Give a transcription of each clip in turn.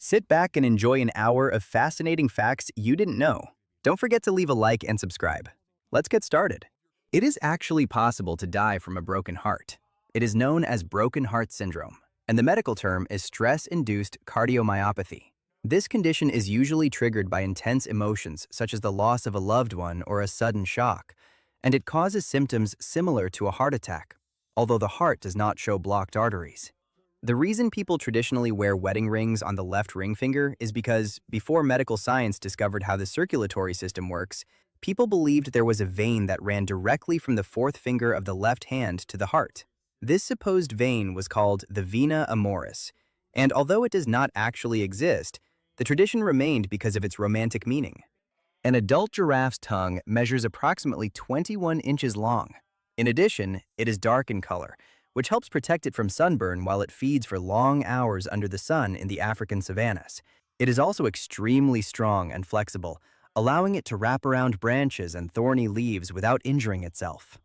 Sit back and enjoy an hour of fascinating facts you didn't know. Don't forget to leave a like and subscribe. Let's get started. It is actually possible to die from a broken heart. It is known as broken heart syndrome, and the medical term is stress-induced cardiomyopathy. This condition is usually triggered by intense emotions such as the loss of a loved one or a sudden shock, and it causes symptoms similar to a heart attack, although the heart does not show blocked arteries. The reason people traditionally wear wedding rings on the left ring finger is because, before medical science discovered how the circulatory system works, people believed there was a vein that ran directly from the fourth finger of the left hand to the heart. This supposed vein was called the vena amoris, and although it does not actually exist, the tradition remained because of its romantic meaning. An adult giraffe's tongue measures approximately 21 inches long. In addition, it is dark in color, which helps protect it from sunburn while it feeds for long hours under the sun in the African savannas. It is also extremely strong and flexible, allowing it to wrap around branches and thorny leaves without injuring itself.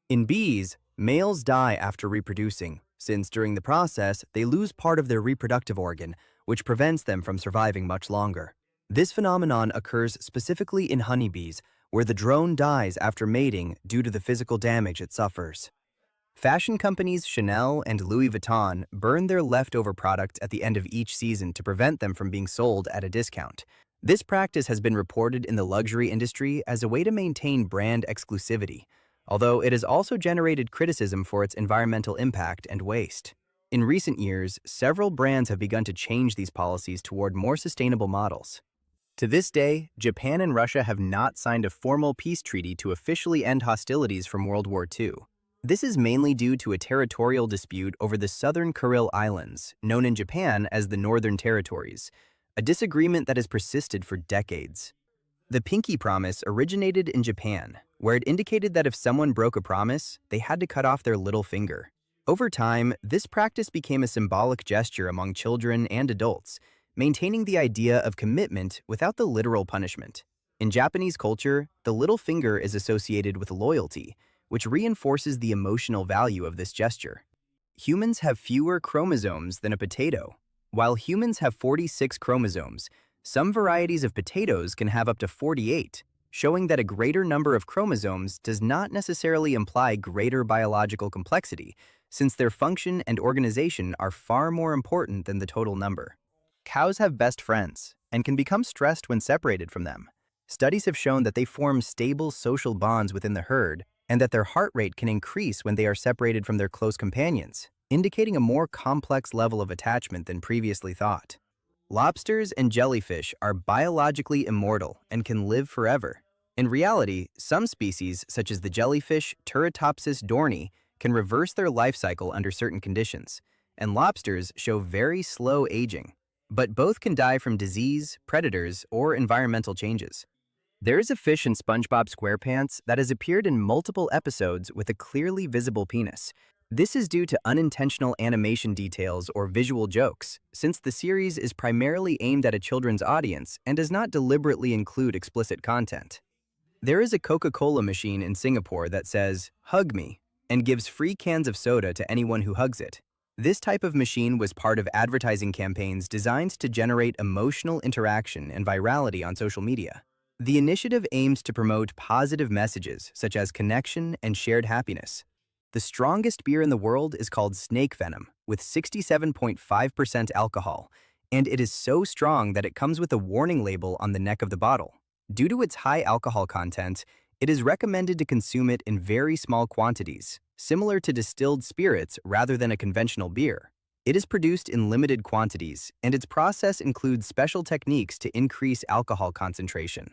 In bees, males die after reproducing, since during the process they lose part of their reproductive organ, which prevents them from surviving much longer. This phenomenon occurs specifically in honeybees, where the drone dies after mating due to the physical damage it suffers. Fashion companies Chanel and Louis Vuitton burn their leftover products at the end of each season to prevent them from being sold at a discount. This practice has been reported in the luxury industry as a way to maintain brand exclusivity, although it has also generated criticism for its environmental impact and waste. In recent years, several brands have begun to change these policies toward more sustainable models. To this day, Japan and Russia have not signed a formal peace treaty to officially end hostilities from World War II. This is mainly due to a territorial dispute over the Southern Kuril Islands, known in Japan as the Northern Territories, a disagreement that has persisted for decades. The pinky promise originated in Japan, where it indicated that if someone broke a promise, they had to cut off their little finger. Over time, this practice became a symbolic gesture among children and adults, maintaining the idea of commitment without the literal punishment. In Japanese culture, the little finger is associated with loyalty, which reinforces the emotional value of this gesture. Humans have fewer chromosomes than a potato. While humans have 46 chromosomes, some varieties of potatoes can have up to 48, showing that a greater number of chromosomes does not necessarily imply greater biological complexity, since their function and organization are far more important than the total number. Cows have best friends and can become stressed when separated from them. Studies have shown that they form stable social bonds within the herd, and that their heart rate can increase when they are separated from their close companions, indicating a more complex level of attachment than previously thought. Lobsters and jellyfish are biologically immortal and can live forever. In reality, some species, such as the jellyfish Turritopsis dohrnii, can reverse their life cycle under certain conditions, and lobsters show very slow aging. But both can die from disease, predators, or environmental changes. There is a fish in SpongeBob SquarePants that has appeared in multiple episodes with a clearly visible penis. This is due to unintentional animation details or visual jokes, since the series is primarily aimed at a children's audience and does not deliberately include explicit content. There is a Coca-Cola machine in Singapore that says, "Hug me," and gives free cans of soda to anyone who hugs it. This type of machine was part of advertising campaigns designed to generate emotional interaction and virality on social media. The initiative aims to promote positive messages such as connection and shared happiness. The strongest beer in the world is called Snake Venom, with 67.5% alcohol, and it is so strong that it comes with a warning label on the neck of the bottle. Due to its high alcohol content, it is recommended to consume it in very small quantities, similar to distilled spirits rather than a conventional beer. It is produced in limited quantities, and its process includes special techniques to increase alcohol concentration.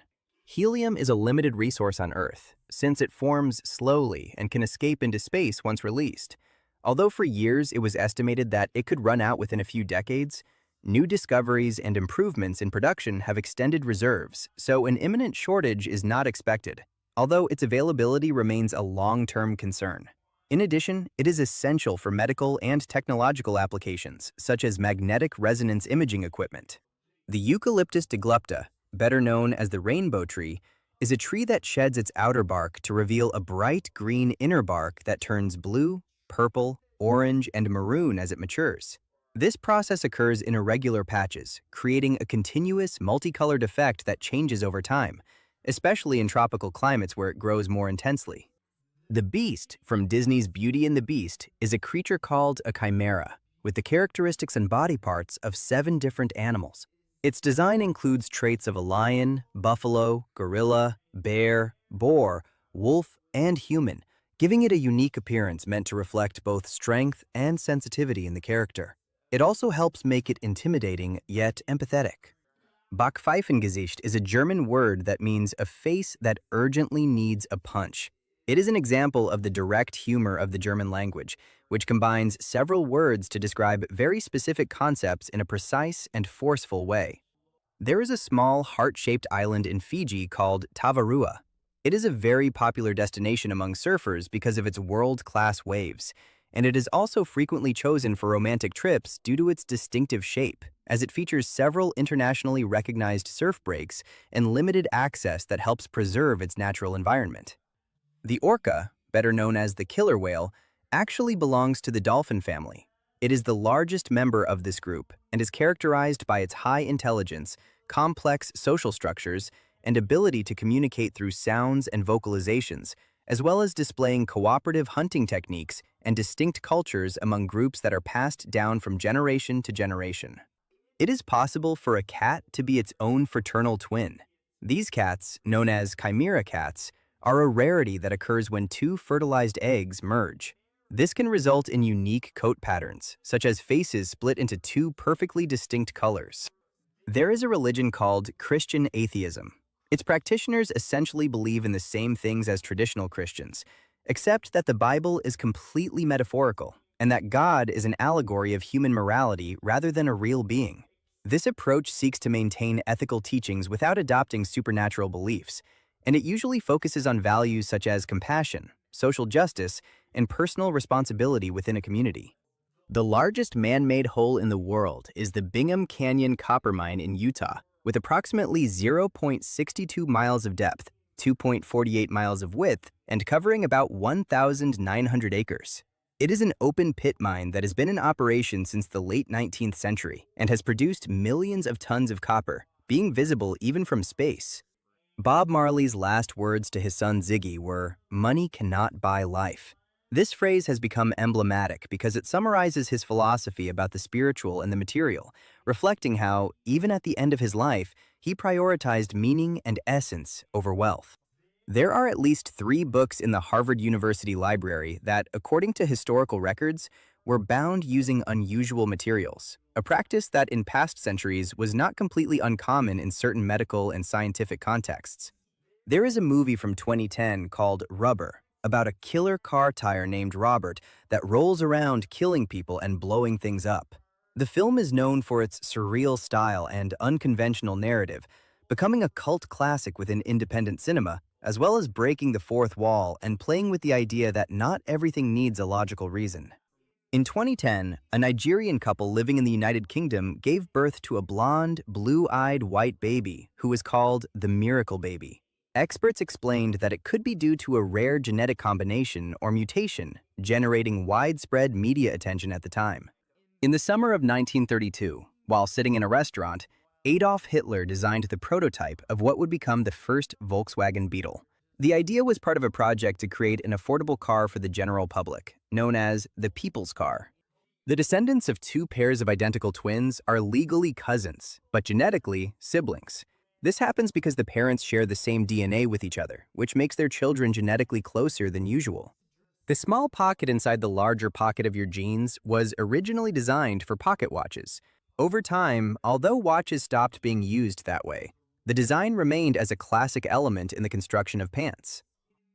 Helium is a limited resource on Earth, since it forms slowly and can escape into space once released. Although for years it was estimated that it could run out within a few decades, new discoveries and improvements in production have extended reserves, so an imminent shortage is not expected, although its availability remains a long-term concern. In addition, it is essential for medical and technological applications, such as magnetic resonance imaging equipment. The Eucalyptus deglupta, better known as the rainbow tree, is a tree that sheds its outer bark to reveal a bright green inner bark that turns blue, purple, orange, and maroon as it matures. This process occurs in irregular patches, creating a continuous, multicolored effect that changes over time, especially in tropical climates where it grows more intensely. The beast from Disney's Beauty and the Beast is a creature called a chimera, with the characteristics and body parts of 7 different animals. Its design includes traits of a lion, buffalo, gorilla, bear, boar, wolf, and human, giving it a unique appearance meant to reflect both strength and sensitivity in the character. It also helps make it intimidating yet empathetic. Backpfeifengesicht is a German word that means a face that urgently needs a punch. It is an example of the direct humor of the German language, which combines several words to describe very specific concepts in a precise and forceful way. There is a small heart-shaped island in Fiji called Tavarua. It is a very popular destination among surfers because of its world-class waves, and it is also frequently chosen for romantic trips due to its distinctive shape, as it features several internationally recognized surf breaks and limited access that helps preserve its natural environment. The orca, better known as the killer whale, actually belongs to the dolphin family. It is the largest member of this group and is characterized by its high intelligence, complex social structures, and ability to communicate through sounds and vocalizations, as well as displaying cooperative hunting techniques and distinct cultures among groups that are passed down from generation to generation. It is possible for a cat to be its own fraternal twin. These cats, known as chimera cats, are a rarity that occurs when 2 fertilized eggs merge. This can result in unique coat patterns, such as faces split into 2 perfectly distinct colors. There is a religion called Christian atheism. Its practitioners essentially believe in the same things as traditional Christians, except that the Bible is completely metaphorical and that God is an allegory of human morality rather than a real being. This approach seeks to maintain ethical teachings without adopting supernatural beliefs, and it usually focuses on values such as compassion, social justice, and personal responsibility within a community. The largest man-made hole in the world is the Bingham Canyon copper mine in Utah, with approximately 0.62 miles of depth, 2.48 miles of width, and covering about 1,900 acres. It is an open-pit mine that has been in operation since the late 19th century and has produced millions of tons of copper, being visible even from space. Bob Marley's last words to his son Ziggy were, "Money cannot buy life." This phrase has become emblematic because it summarizes his philosophy about the spiritual and the material, reflecting how, even at the end of his life, he prioritized meaning and essence over wealth. There are at least 3 books in the Harvard University Library that, according to historical records, were bound using unusual materials, a practice that in past centuries was not completely uncommon in certain medical and scientific contexts. There is a movie from 2010 called Rubber, about a killer car tire named Robert that rolls around killing people and blowing things up. The film is known for its surreal style and unconventional narrative, becoming a cult classic within independent cinema, as well as breaking the fourth wall and playing with the idea that not everything needs a logical reason. In 2010, a Nigerian couple living in the United Kingdom gave birth to a blonde, blue-eyed white baby who was called the Miracle Baby. Experts explained that it could be due to a rare genetic combination or mutation, generating widespread media attention at the time. In the summer of 1932, while sitting in a restaurant, Adolf Hitler designed the prototype of what would become the first Volkswagen Beetle. The idea was part of a project to create an affordable car for the general public, known as the People's Car. The descendants of 2 pairs of identical twins are legally cousins, but genetically siblings. This happens because the parents share the same DNA with each other, which makes their children genetically closer than usual. The small pocket inside the larger pocket of your jeans was originally designed for pocket watches. Over time, although watches stopped being used that way, the design remained as a classic element in the construction of pants.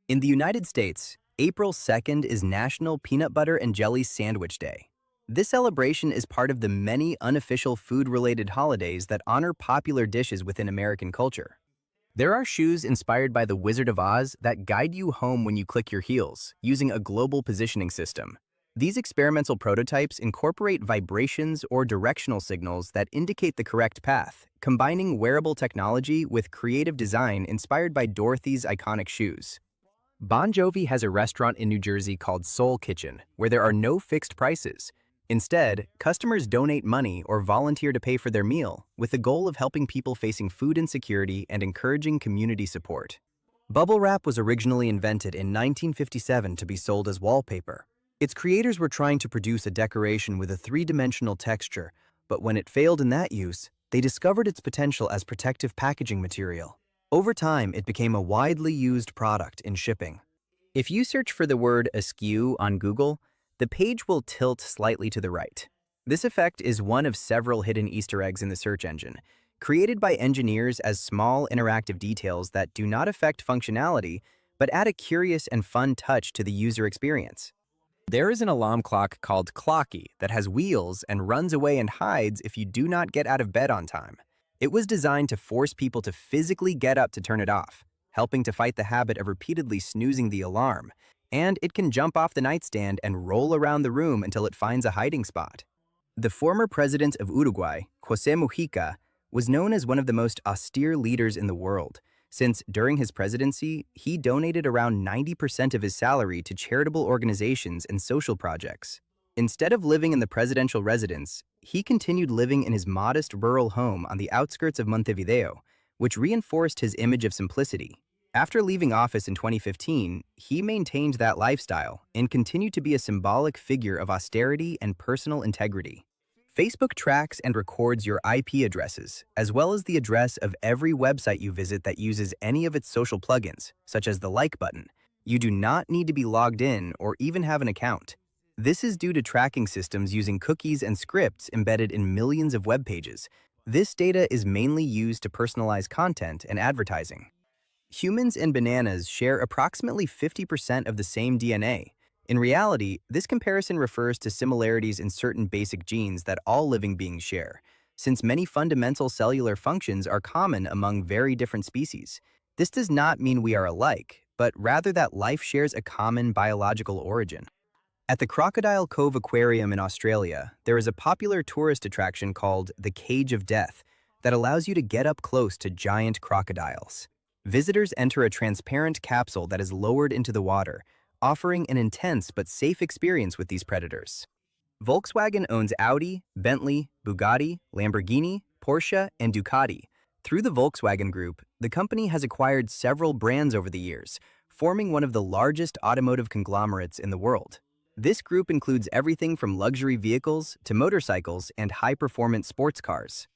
In the United States, April 2nd is National Peanut Butter and Jelly Sandwich Day. This celebration is part of the many unofficial food-related holidays that honor popular dishes within American culture. There are shoes inspired by the Wizard of Oz that guide you home when you click your heels, using a global positioning system. These experimental prototypes incorporate vibrations or directional signals that indicate the correct path, combining wearable technology with creative design inspired by Dorothy's iconic shoes. Bon Jovi has a restaurant in New Jersey called Soul Kitchen, where there are no fixed prices. Instead, customers donate money or volunteer to pay for their meal, with the goal of helping people facing food insecurity and encouraging community support. Bubble wrap was originally invented in 1957 to be sold as wallpaper. Its creators were trying to produce a decoration with a three-dimensional texture, but when it failed in that use, they discovered its potential as protective packaging material. Over time, it became a widely used product in shipping. If you search for the word askew on Google, the page will tilt slightly to the right. This effect is one of several hidden Easter eggs in the search engine, created by engineers as small interactive details that do not affect functionality, but add a curious and fun touch to the user experience. There is an alarm clock called Clocky that has wheels and runs away and hides if you do not get out of bed on time. It was designed to force people to physically get up to turn it off, helping to fight the habit of repeatedly snoozing the alarm, and it can jump off the nightstand and roll around the room until it finds a hiding spot. The former president of Uruguay, José Mujica, was known as one of the most austere leaders in the world, since during his presidency, he donated around 90% of his salary to charitable organizations and social projects. Instead of living in the presidential residence, he continued living in his modest rural home on the outskirts of Montevideo, which reinforced his image of simplicity. After leaving office in 2015, he maintained that lifestyle and continued to be a symbolic figure of austerity and personal integrity. Facebook tracks and records your IP addresses, as well as the address of every website you visit that uses any of its social plugins, such as the like button. You do not need to be logged in or even have an account. This is due to tracking systems using cookies and scripts embedded in millions of web pages. This data is mainly used to personalize content and advertising. Humans and bananas share approximately 50% of the same DNA. In reality, this comparison refers to similarities in certain basic genes that all living beings share, since many fundamental cellular functions are common among very different species. This does not mean we are alike, but rather that life shares a common biological origin. At the Crocodile Cove Aquarium in Australia, there is a popular tourist attraction called the Cage of Death that allows you to get up close to giant crocodiles. Visitors enter a transparent capsule that is lowered into the water, offering an intense but safe experience with these predators. Volkswagen owns Audi, Bentley, Bugatti, Lamborghini, Porsche, and Ducati. Through the Volkswagen Group, the company has acquired several brands over the years, forming one of the largest automotive conglomerates in the world. This group includes everything from luxury vehicles to motorcycles and high-performance sports cars.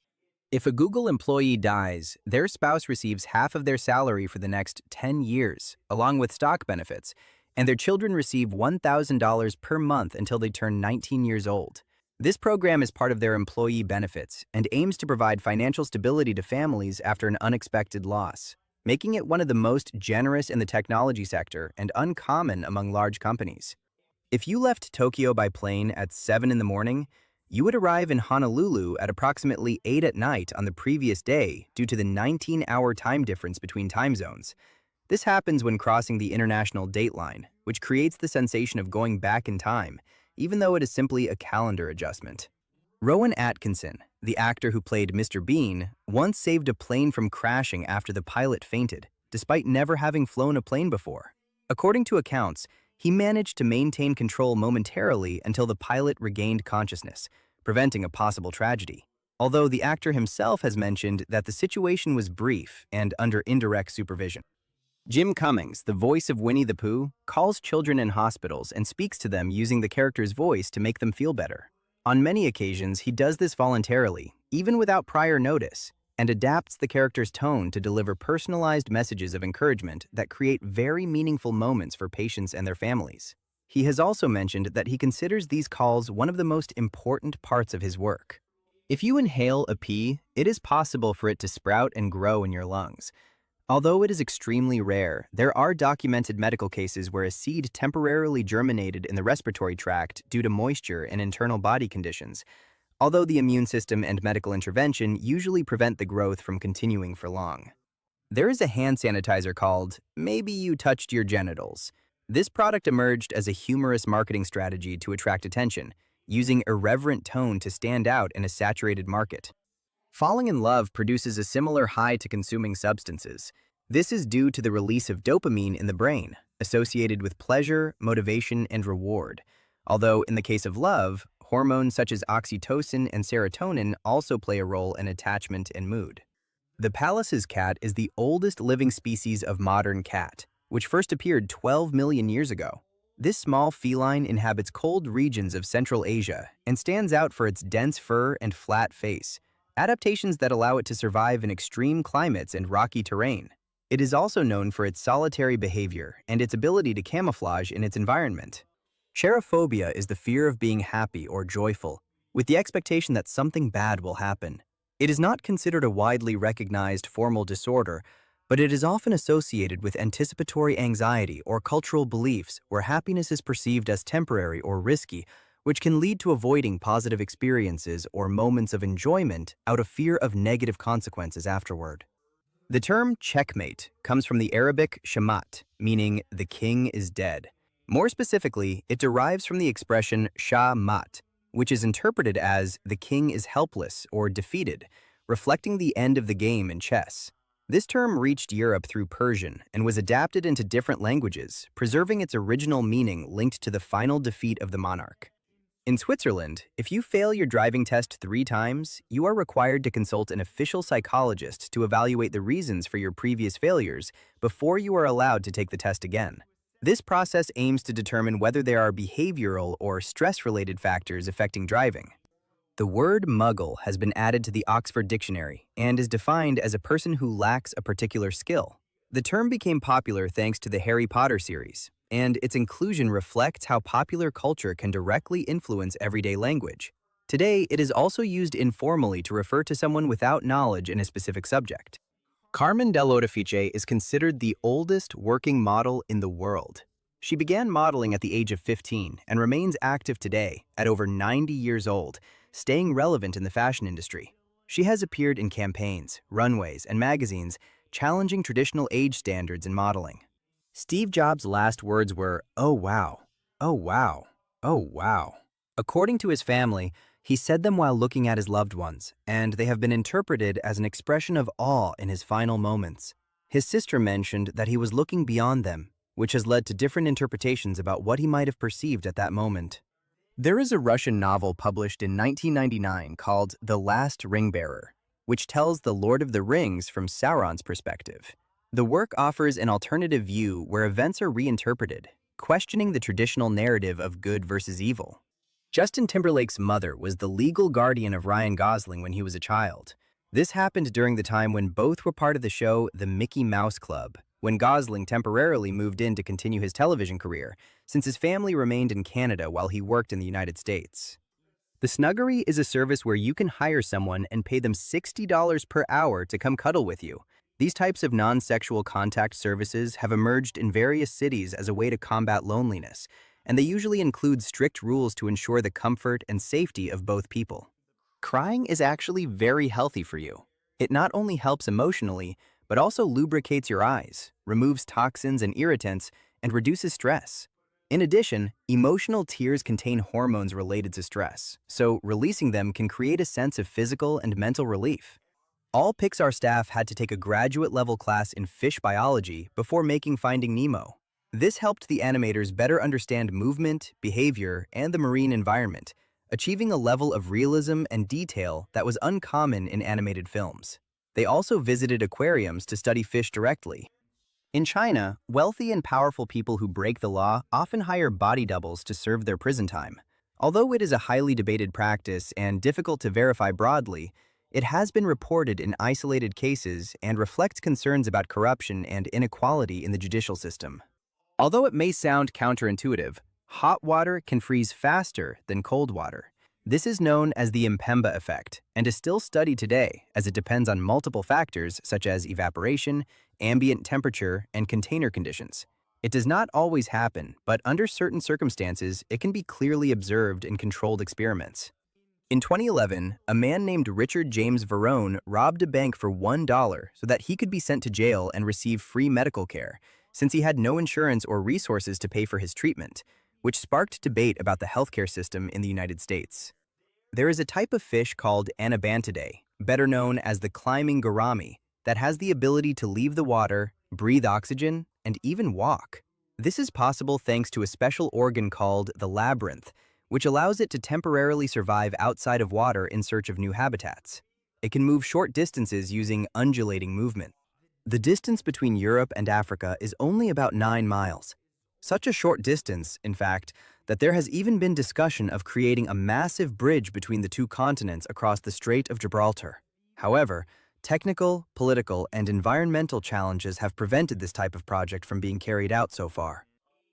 If a Google employee dies, their spouse receives half of their salary for the next 10 years, along with stock benefits, and their children receive $1,000 per month until they turn 19 years old. This program is part of their employee benefits and aims to provide financial stability to families after an unexpected loss, making it one of the most generous in the technology sector and uncommon among large companies. If you left Tokyo by plane at 7 in the morning, you would arrive in Honolulu at approximately 8 at night on the previous day due to the 19-hour time difference between time zones. This happens when crossing the international date line, which creates the sensation of going back in time, even though it is simply a calendar adjustment. Rowan Atkinson, the actor who played Mr. Bean, once saved a plane from crashing after the pilot fainted, despite never having flown a plane before. According to accounts, he managed to maintain control momentarily until the pilot regained consciousness, preventing a possible tragedy. Although the actor himself has mentioned that the situation was brief and under indirect supervision. Jim Cummings, the voice of Winnie the Pooh, calls children in hospitals and speaks to them using the character's voice to make them feel better. On many occasions, he does this voluntarily, even without prior notice, and adapts the character's tone to deliver personalized messages of encouragement that create very meaningful moments for patients and their families. He has also mentioned that he considers these calls one of the most important parts of his work. If you inhale a pea, it is possible for it to sprout and grow in your lungs. Although it is extremely rare, there are documented medical cases where a seed temporarily germinated in the respiratory tract due to moisture and internal body conditions, although the immune system and medical intervention usually prevent the growth from continuing for long. There is a hand sanitizer called Maybe You Touched Your Genitals. This product emerged as a humorous marketing strategy to attract attention, using irreverent tone to stand out in a saturated market. Falling in love produces a similar high to consuming substances. This is due to the release of dopamine in the brain, associated with pleasure, motivation, and reward. Although, in the case of love, Hormones such as oxytocin and serotonin also play a role in attachment and mood. The Pallas's cat is the oldest living species of modern cat, which first appeared 12 million years ago. This small feline inhabits cold regions of Central Asia and stands out for its dense fur and flat face, adaptations that allow it to survive in extreme climates and rocky terrain. It is also known for its solitary behavior and its ability to camouflage in its environment. Cherophobia is the fear of being happy or joyful, with the expectation that something bad will happen. It is not considered a widely recognized formal disorder, but it is often associated with anticipatory anxiety or cultural beliefs where happiness is perceived as temporary or risky, which can lead to avoiding positive experiences or moments of enjoyment out of fear of negative consequences afterward. The term checkmate comes from the Arabic shamat, meaning the king is dead. More specifically, it derives from the expression shah mat, which is interpreted as the king is helpless or defeated, reflecting the end of the game in chess. This term reached Europe through Persian and was adapted into different languages, preserving its original meaning linked to the final defeat of the monarch. In Switzerland, if you fail your driving test 3 times, you are required to consult an official psychologist to evaluate the reasons for your previous failures before you are allowed to take the test again. This process aims to determine whether there are behavioral or stress-related factors affecting driving. The word muggle has been added to the Oxford Dictionary and is defined as a person who lacks a particular skill. The term became popular thanks to the Harry Potter series, and its inclusion reflects how popular culture can directly influence everyday language. Today, it is also used informally to refer to someone without knowledge in a specific subject. Carmen del Orefice is considered the oldest working model in the world. She began modeling at the age of 15 and remains active today at over 90 years old, staying relevant in the fashion industry. She has appeared in campaigns, runways, and magazines, challenging traditional age standards in modeling. Steve Jobs' last words were, "Oh wow, oh wow, oh wow." According to his family, he said them while looking at his loved ones, and they have been interpreted as an expression of awe in his final moments. His sister mentioned that he was looking beyond them, which has led to different interpretations about what he might have perceived at that moment. There is a Russian novel published in 1999 called The Last Ring-Bearer, which tells the Lord of the Rings from Sauron's perspective. The work offers an alternative view where events are reinterpreted, questioning the traditional narrative of good versus evil. Justin Timberlake's mother was the legal guardian of Ryan Gosling when he was a child. This happened during the time when both were part of the show The Mickey Mouse Club, when Gosling temporarily moved in to continue his television career, since his family remained in Canada while he worked in the United States. The Snuggery is a service where you can hire someone and pay them $60 per hour to come cuddle with you. These types of non-sexual contact services have emerged in various cities as a way to combat loneliness, and they usually include strict rules to ensure the comfort and safety of both people. Crying is actually very healthy for you. It not only helps emotionally, but also lubricates your eyes, removes toxins and irritants, and reduces stress. In addition, emotional tears contain hormones related to stress, so releasing them can create a sense of physical and mental relief. All Pixar staff had to take a graduate-level class in fish biology before making Finding Nemo. This helped the animators better understand movement, behavior, and the marine environment, achieving a level of realism and detail that was uncommon in animated films. They also visited aquariums to study fish directly. In China, wealthy and powerful people who break the law often hire body doubles to serve their prison time. Although it is a highly debated practice and difficult to verify broadly, it has been reported in isolated cases and reflects concerns about corruption and inequality in the judicial system. Although it may sound counterintuitive, hot water can freeze faster than cold water. This is known as the Mpemba effect and is still studied today as it depends on multiple factors such as evaporation, ambient temperature, and container conditions. It does not always happen, but under certain circumstances, it can be clearly observed in controlled experiments. In 2011, a man named Richard James Verone robbed a bank for $1 so that he could be sent to jail and receive free medical care, since he had no insurance or resources to pay for his treatment, which sparked debate about the healthcare system in the United States. There is a type of fish called Anabantidae, better known as the climbing gourami, that has the ability to leave the water, breathe oxygen, and even walk. This is possible thanks to a special organ called the labyrinth, which allows it to temporarily survive outside of water in search of new habitats. It can move short distances using undulating movement. The distance between Europe and Africa is only about 9 miles. Such a short distance, in fact, that there has even been discussion of creating a massive bridge between the two continents across the Strait of Gibraltar. However, technical, political, and environmental challenges have prevented this type of project from being carried out so far.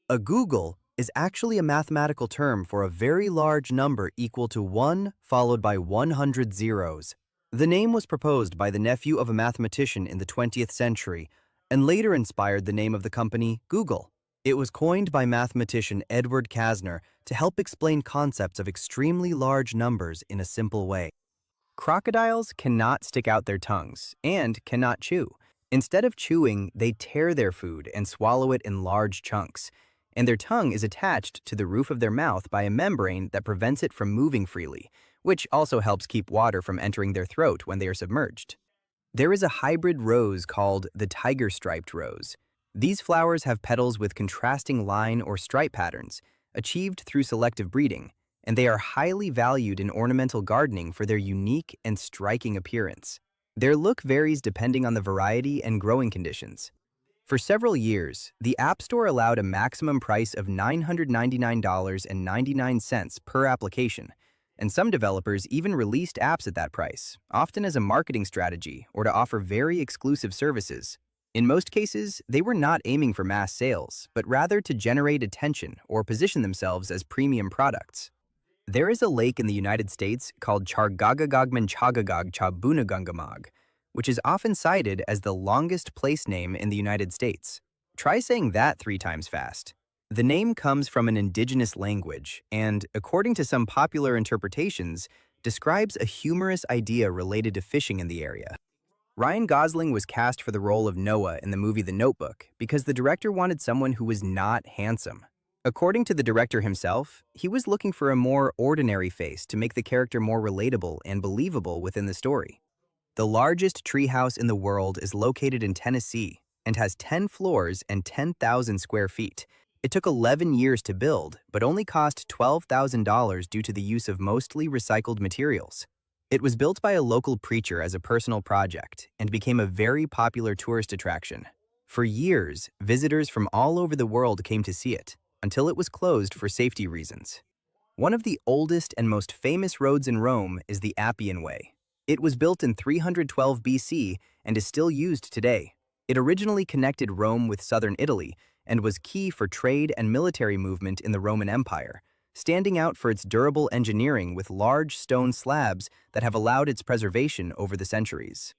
A googol is actually a mathematical term for a very large number equal to 1 followed by 100 zeros. The name was proposed by the nephew of a mathematician in the 20th century and later inspired the name of the company Google. It was coined by mathematician Edward Kasner to help explain concepts of extremely large numbers in a simple way. Crocodiles cannot stick out their tongues and cannot chew. Instead of chewing, they tear their food and swallow it in large chunks, and their tongue is attached to the roof of their mouth by a membrane that prevents it from moving freely, which also helps keep water from entering their throat when they are submerged. There is a hybrid rose called the tiger-striped rose. These flowers have petals with contrasting line or stripe patterns, achieved through selective breeding, and they are highly valued in ornamental gardening for their unique and striking appearance. Their look varies depending on the variety and growing conditions. For several years, the App Store allowed a maximum price of $999.99 per application, and some developers even released apps at that price, often as a marketing strategy or to offer very exclusive services. In most cases, they were not aiming for mass sales, but rather to generate attention or position themselves as premium products. There is a lake in the United States called Chargagagman-Chagagag-Chabunagungamog, which is often cited as the longest place name in the United States. Try saying that 3 times fast. The name comes from an indigenous language and, according to some popular interpretations, describes a humorous idea related to fishing in the area. Ryan Gosling was cast for the role of Noah in the movie The Notebook because the director wanted someone who was not handsome. According to the director himself, he was looking for a more ordinary face to make the character more relatable and believable within the story. The largest treehouse in the world is located in Tennessee and has 10 floors and 10,000 square feet. It took 11 years to build, but only cost $12,000 due to the use of mostly recycled materials. It was built by a local preacher as a personal project and became a very popular tourist attraction. For years, visitors from all over the world came to see it, until it was closed for safety reasons. One of the oldest and most famous roads in Rome is the Appian Way. It was built in 312 BC and is still used today. It originally connected Rome with southern Italy and was key for trade and military movement in the Roman Empire, standing out for its durable engineering with large stone slabs that have allowed its preservation over the centuries.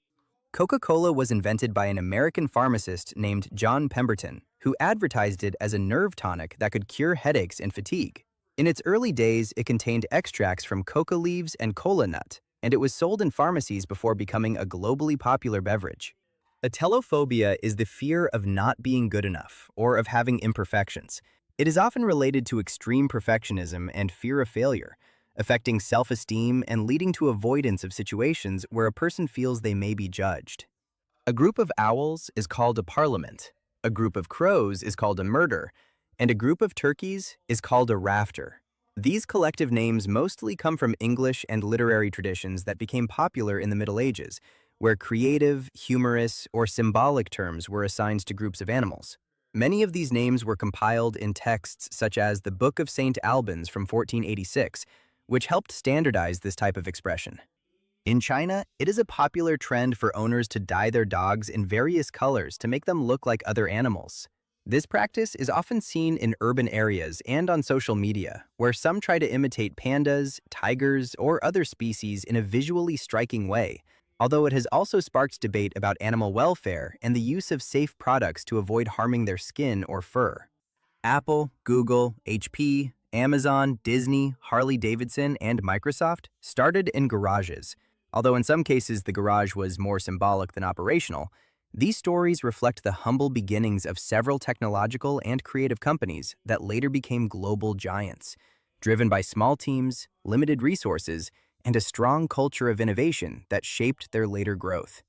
Coca-Cola was invented by an American pharmacist named John Pemberton, who advertised it as a nerve tonic that could cure headaches and fatigue. In its early days, it contained extracts from coca leaves and cola nut, and it was sold in pharmacies before becoming a globally popular beverage. Atelophobia is the fear of not being good enough or of having imperfections. It is often related to extreme perfectionism and fear of failure, affecting self-esteem and leading to avoidance of situations where a person feels they may be judged. A group of owls is called a parliament, a group of crows is called a murder, and a group of turkeys is called a rafter. These collective names mostly come from English and literary traditions that became popular in the Middle Ages, where creative, humorous, or symbolic terms were assigned to groups of animals. Many of these names were compiled in texts such as the Book of St. Albans from 1486, which helped standardize this type of expression. In China, it is a popular trend for owners to dye their dogs in various colors to make them look like other animals. This practice is often seen in urban areas and on social media, where some try to imitate pandas, tigers, or other species in a visually striking way, although it has also sparked debate about animal welfare and the use of safe products to avoid harming their skin or fur. Apple, Google, HP, Amazon, Disney, Harley-Davidson, and Microsoft started in garages. Although in some cases the garage was more symbolic than operational, these stories reflect the humble beginnings of several technological and creative companies that later became global giants, driven by small teams, limited resources, and a strong culture of innovation that shaped their later growth.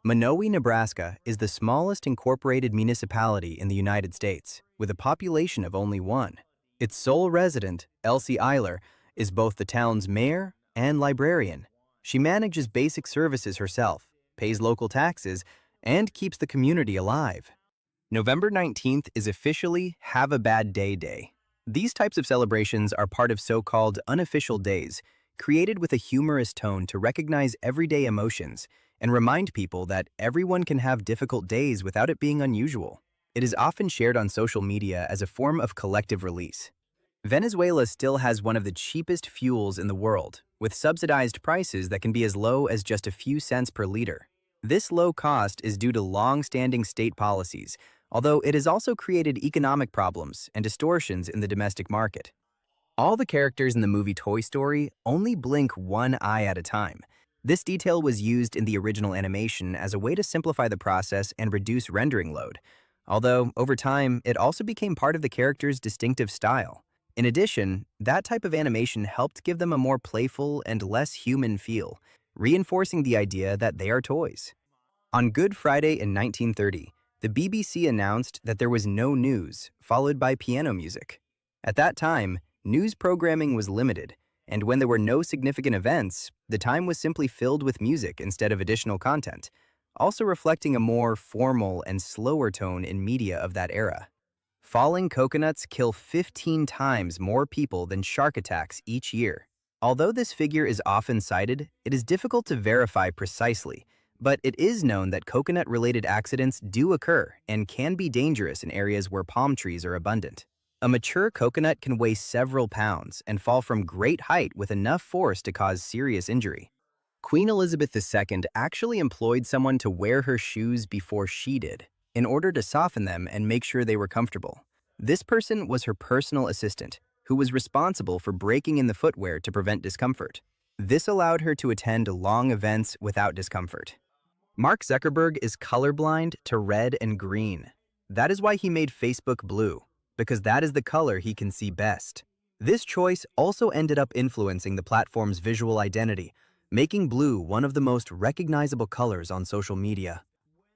Monowi, Nebraska is the smallest incorporated municipality in the United States, with a population of only 1. Its sole resident, Elsie Eiler, is both the town's mayor and librarian. She manages basic services herself, pays local taxes, and keeps the community alive. November 19th is officially Have a Bad Day Day. These types of celebrations are part of so-called unofficial days, created with a humorous tone to recognize everyday emotions and remind people that everyone can have difficult days without it being unusual. It is often shared on social media as a form of collective release. Venezuela still has one of the cheapest fuels in the world, with subsidized prices that can be as low as just a few cents per liter. This low cost is due to long-standing state policies, although it has also created economic problems and distortions in the domestic market. All the characters in the movie Toy Story only blink one eye at a time. This detail was used in the original animation as a way to simplify the process and reduce rendering load, although over time it also became part of the character's distinctive style. In addition, that type of animation helped give them a more playful and less human feel, reinforcing the idea that they are toys. On Good Friday in 1930, the BBC announced that there was no news, followed by piano music. At that time, news programming was limited, and when there were no significant events, the time was simply filled with music instead of additional content, also reflecting a more formal and slower tone in media of that era. Falling coconuts kill 15 times more people than shark attacks each year. Although this figure is often cited, it is difficult to verify precisely, but it is known that coconut-related accidents do occur and can be dangerous in areas where palm trees are abundant. A mature coconut can weigh several pounds and fall from great height with enough force to cause serious injury. Queen Elizabeth II actually employed someone to wear her shoes before she did, in order to soften them and make sure they were comfortable. This person was her personal assistant, who was responsible for breaking in the footwear to prevent discomfort. This allowed her to attend long events without discomfort. Mark Zuckerberg is colorblind to red and green. That is why he made Facebook blue, because that is the color he can see best. This choice also ended up influencing the platform's visual identity, making blue one of the most recognizable colors on social media.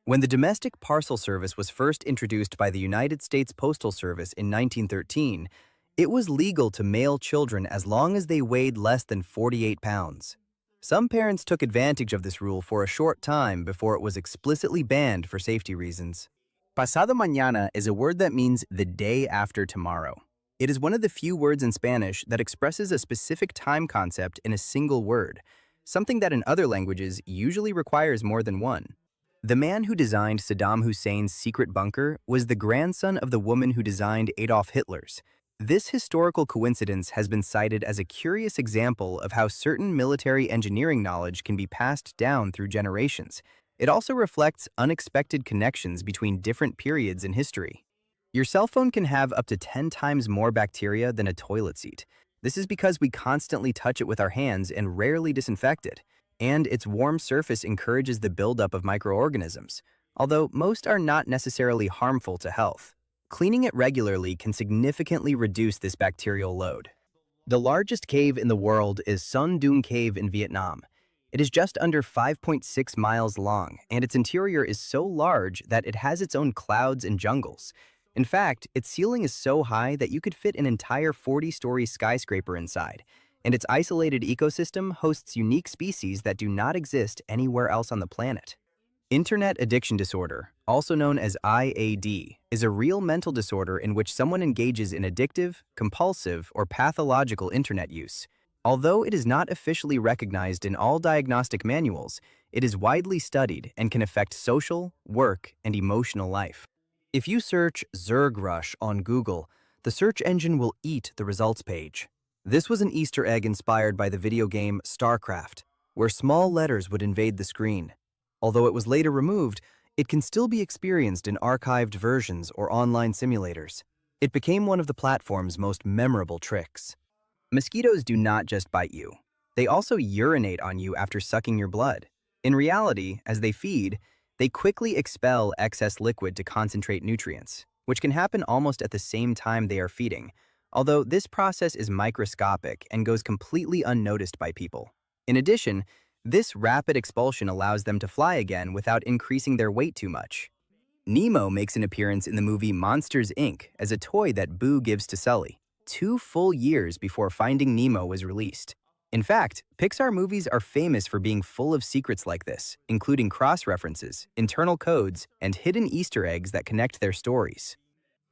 When the domestic parcel service was first introduced by the United States Postal Service in 1913, it was legal to mail children as long as they weighed less than 48 pounds. Some parents took advantage of this rule for a short time before it was explicitly banned for safety reasons. Pasado mañana is a word that means the day after tomorrow. It is one of the few words in Spanish that expresses a specific time concept in a single word, something that in other languages usually requires more than one. The man who designed Saddam Hussein's secret bunker was the grandson of the woman who designed Adolf Hitler's. This historical coincidence has been cited as a curious example of how certain military engineering knowledge can be passed down through generations. It also reflects unexpected connections between different periods in history. Your cell phone can have up to 10 times more bacteria than a toilet seat. This is because we constantly touch it with our hands and rarely disinfect it, and its warm surface encourages the buildup of microorganisms, although most are not necessarily harmful to health. Cleaning it regularly can significantly reduce this bacterial load. The largest cave in the world is Son Doong Cave in Vietnam. It is just under 5.6 miles long, and its interior is so large that it has its own clouds and jungles. In fact, its ceiling is so high that you could fit an entire 40-story skyscraper inside, and its isolated ecosystem hosts unique species that do not exist anywhere else on the planet. Internet addiction disorder, also known as IAD, is a real mental disorder in which someone engages in addictive, compulsive, or pathological internet use. Although it is not officially recognized in all diagnostic manuals, it is widely studied and can affect social, work, and emotional life. If you search Zerg Rush on Google, the search engine will eat the results page. This was an Easter egg inspired by the video game StarCraft, where small letters would invade the screen. Although it was later removed, it can still be experienced in archived versions or online simulators. It became one of the platform's most memorable tricks. Mosquitoes do not just bite you. They also urinate on you after sucking your blood. In reality, as they feed, they quickly expel excess liquid to concentrate nutrients, which can happen almost at the same time they are feeding, although this process is microscopic and goes completely unnoticed by people. In addition, this rapid expulsion allows them to fly again without increasing their weight too much. Nemo makes an appearance in the movie Monsters, Inc. as a toy that Boo gives to Sully. 2 full years before Finding Nemo was released. In fact, Pixar movies are famous for being full of secrets like this, including cross-references, internal codes, and hidden Easter eggs that connect their stories.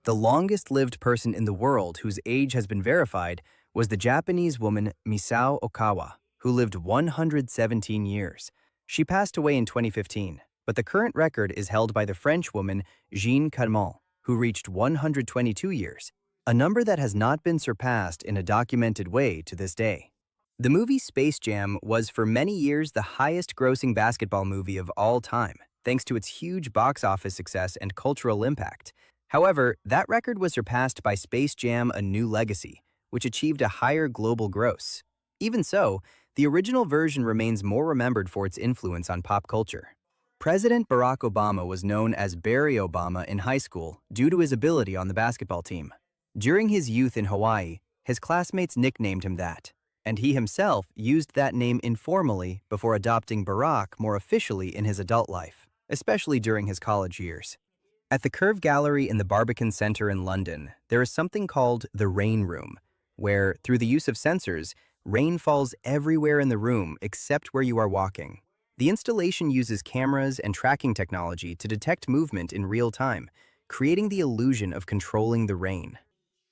The longest-lived person in the world whose age has been verified was the Japanese woman Misao Okawa, who lived 117 years. She passed away in 2015, but the current record is held by the French woman Jeanne Calment, who reached 122 years, a number that has not been surpassed in a documented way to this day. The movie Space Jam was for many years the highest-grossing basketball movie of all time, thanks to its huge box office success and cultural impact. However, that record was surpassed by Space Jam: A New Legacy, which achieved a higher global gross. Even so, the original version remains more remembered for its influence on pop culture. President Barack Obama was known as Barry Obama in high school due to his ability on the basketball team. During his youth in Hawaii, his classmates nicknamed him that, and he himself used that name informally before adopting Barack more officially in his adult life, especially during his college years. At the Curve Gallery in the Barbican Centre in London, there is something called the Rain Room, where, through the use of sensors, rain falls everywhere in the room except where you are walking. The installation uses cameras and tracking technology to detect movement in real time, creating the illusion of controlling the rain.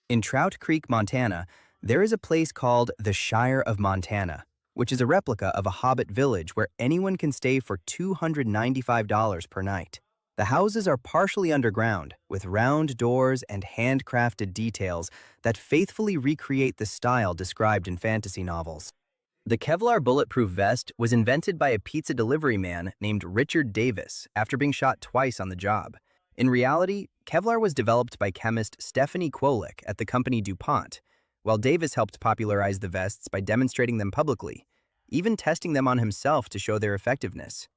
In Trout Creek, Montana, there is a place called the Shire of Montana, which is a replica of a Hobbit village where anyone can stay for $295 per night. The houses are partially underground, with round doors and handcrafted details that faithfully recreate the style described in fantasy novels. The Kevlar bulletproof vest was invented by a pizza delivery man named Richard Davis after being shot twice on the job. In reality, Kevlar was developed by chemist Stephanie Kwolek at the company DuPont, while Davis helped popularize the vests by demonstrating them publicly, even testing them on himself to show their effectiveness.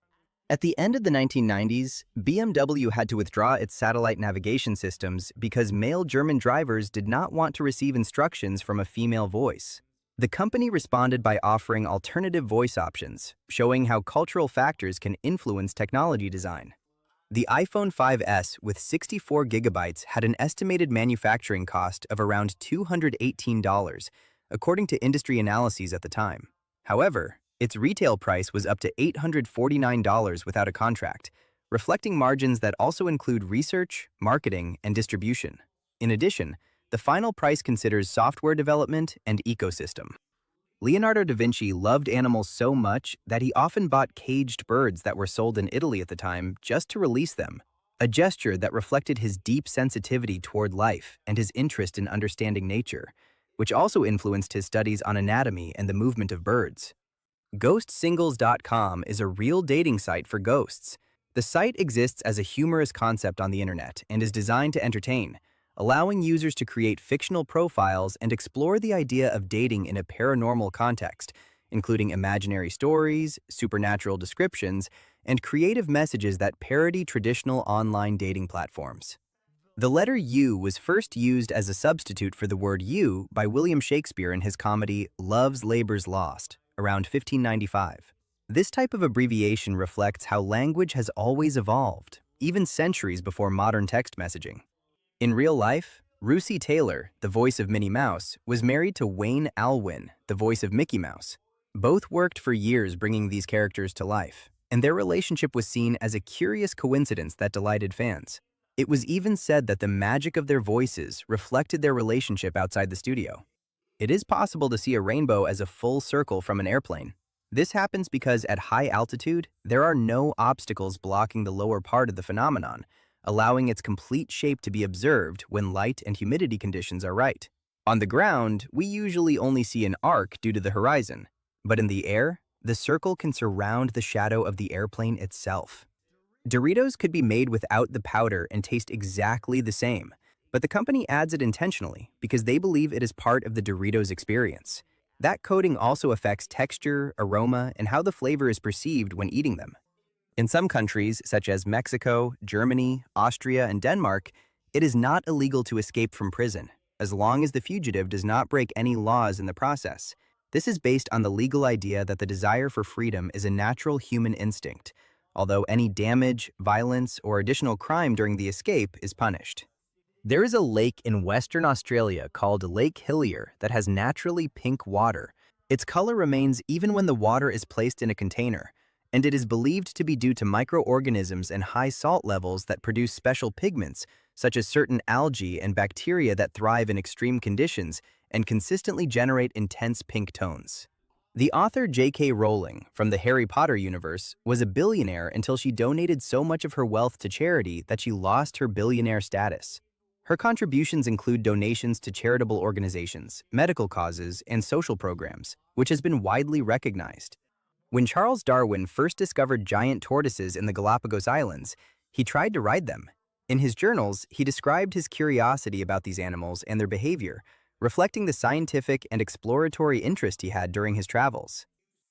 At the end of the 1990s, BMW had to withdraw its satellite navigation systems because male German drivers did not want to receive instructions from a female voice. The company responded by offering alternative voice options, showing how cultural factors can influence technology design. The iPhone 5S with 64 gigabytes had an estimated manufacturing cost of around $218, according to industry analyses at the time. However, its retail price was up to $849 without a contract, reflecting margins that also include research, marketing, and distribution. In addition, the final price considers software development and ecosystem. Leonardo da Vinci loved animals so much that he often bought caged birds that were sold in Italy at the time just to release them, a gesture that reflected his deep sensitivity toward life and his interest in understanding nature, which also influenced his studies on anatomy and the movement of birds. GhostSingles.com is a real dating site for ghosts. The site exists as a humorous concept on the internet and is designed to entertain, allowing users to create fictional profiles and explore the idea of dating in a paranormal context, including imaginary stories, supernatural descriptions, and creative messages that parody traditional online dating platforms. The letter U was first used as a substitute for the word you by William Shakespeare in his comedy Love's Labour's Lost, around 1595. This type of abbreviation reflects how language has always evolved, even centuries before modern text messaging. In real life, Russi Taylor, the voice of Minnie Mouse, was married to Wayne Alwyn, the voice of Mickey Mouse. Both worked for years bringing these characters to life, and their relationship was seen as a curious coincidence that delighted fans. It was even said that the magic of their voices reflected their relationship outside the studio. It is possible to see a rainbow as a full circle from an airplane. This happens because at high altitude, there are no obstacles blocking the lower part of the phenomenon, allowing its complete shape to be observed when light and humidity conditions are right. On the ground, we usually only see an arc due to the horizon, but in the air, the circle can surround the shadow of the airplane itself. Doritos could be made without the powder and taste exactly the same, but the company adds it intentionally because they believe it is part of the Doritos experience. That coating also affects texture, aroma, and how the flavor is perceived when eating them. In some countries, such as Mexico, Germany, Austria, and Denmark, it is not illegal to escape from prison, as long as the fugitive does not break any laws in the process. This is based on the legal idea that the desire for freedom is a natural human instinct, although any damage, violence, or additional crime during the escape is punished. There is a lake in Western Australia called Lake Hillier that has naturally pink water. Its color remains even when the water is placed in a container, and it is believed to be due to microorganisms and high salt levels that produce special pigments, such as certain algae and bacteria that thrive in extreme conditions and consistently generate intense pink tones. The author J.K. Rowling, from the Harry Potter universe, was a billionaire until she donated so much of her wealth to charity that she lost her billionaire status. Her contributions include donations to charitable organizations, medical causes, and social programs, which has been widely recognized. When Charles Darwin first discovered giant tortoises in the Galapagos Islands, he tried to ride them. In his journals, he described his curiosity about these animals and their behavior, reflecting the scientific and exploratory interest he had during his travels.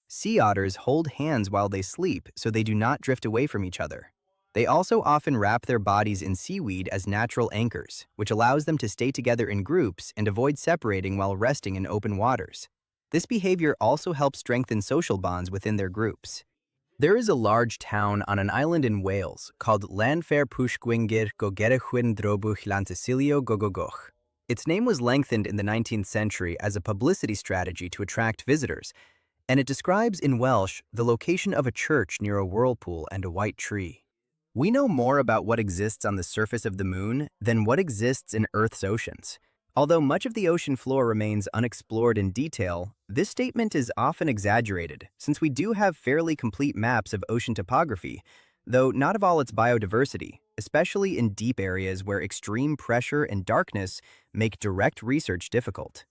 Sea otters hold hands while they sleep so they do not drift away from each other. They also often wrap their bodies in seaweed as natural anchors, which allows them to stay together in groups and avoid separating while resting in open waters. This behavior also helps strengthen social bonds within their groups. There is a large town on an island in Wales called Llanfair Pwllgwyngyr Gogerechwyn Drobuch Llantysilio Gogogoch. Its name was lengthened in the 19th century as a publicity strategy to attract visitors, and it describes in Welsh the location of a church near a whirlpool and a white tree. We know more about what exists on the surface of the moon than what exists in Earth's oceans. Although much of the ocean floor remains unexplored in detail, this statement is often exaggerated, since we do have fairly complete maps of ocean topography, though not of all its biodiversity, especially in deep areas where extreme pressure and darkness make direct research difficult.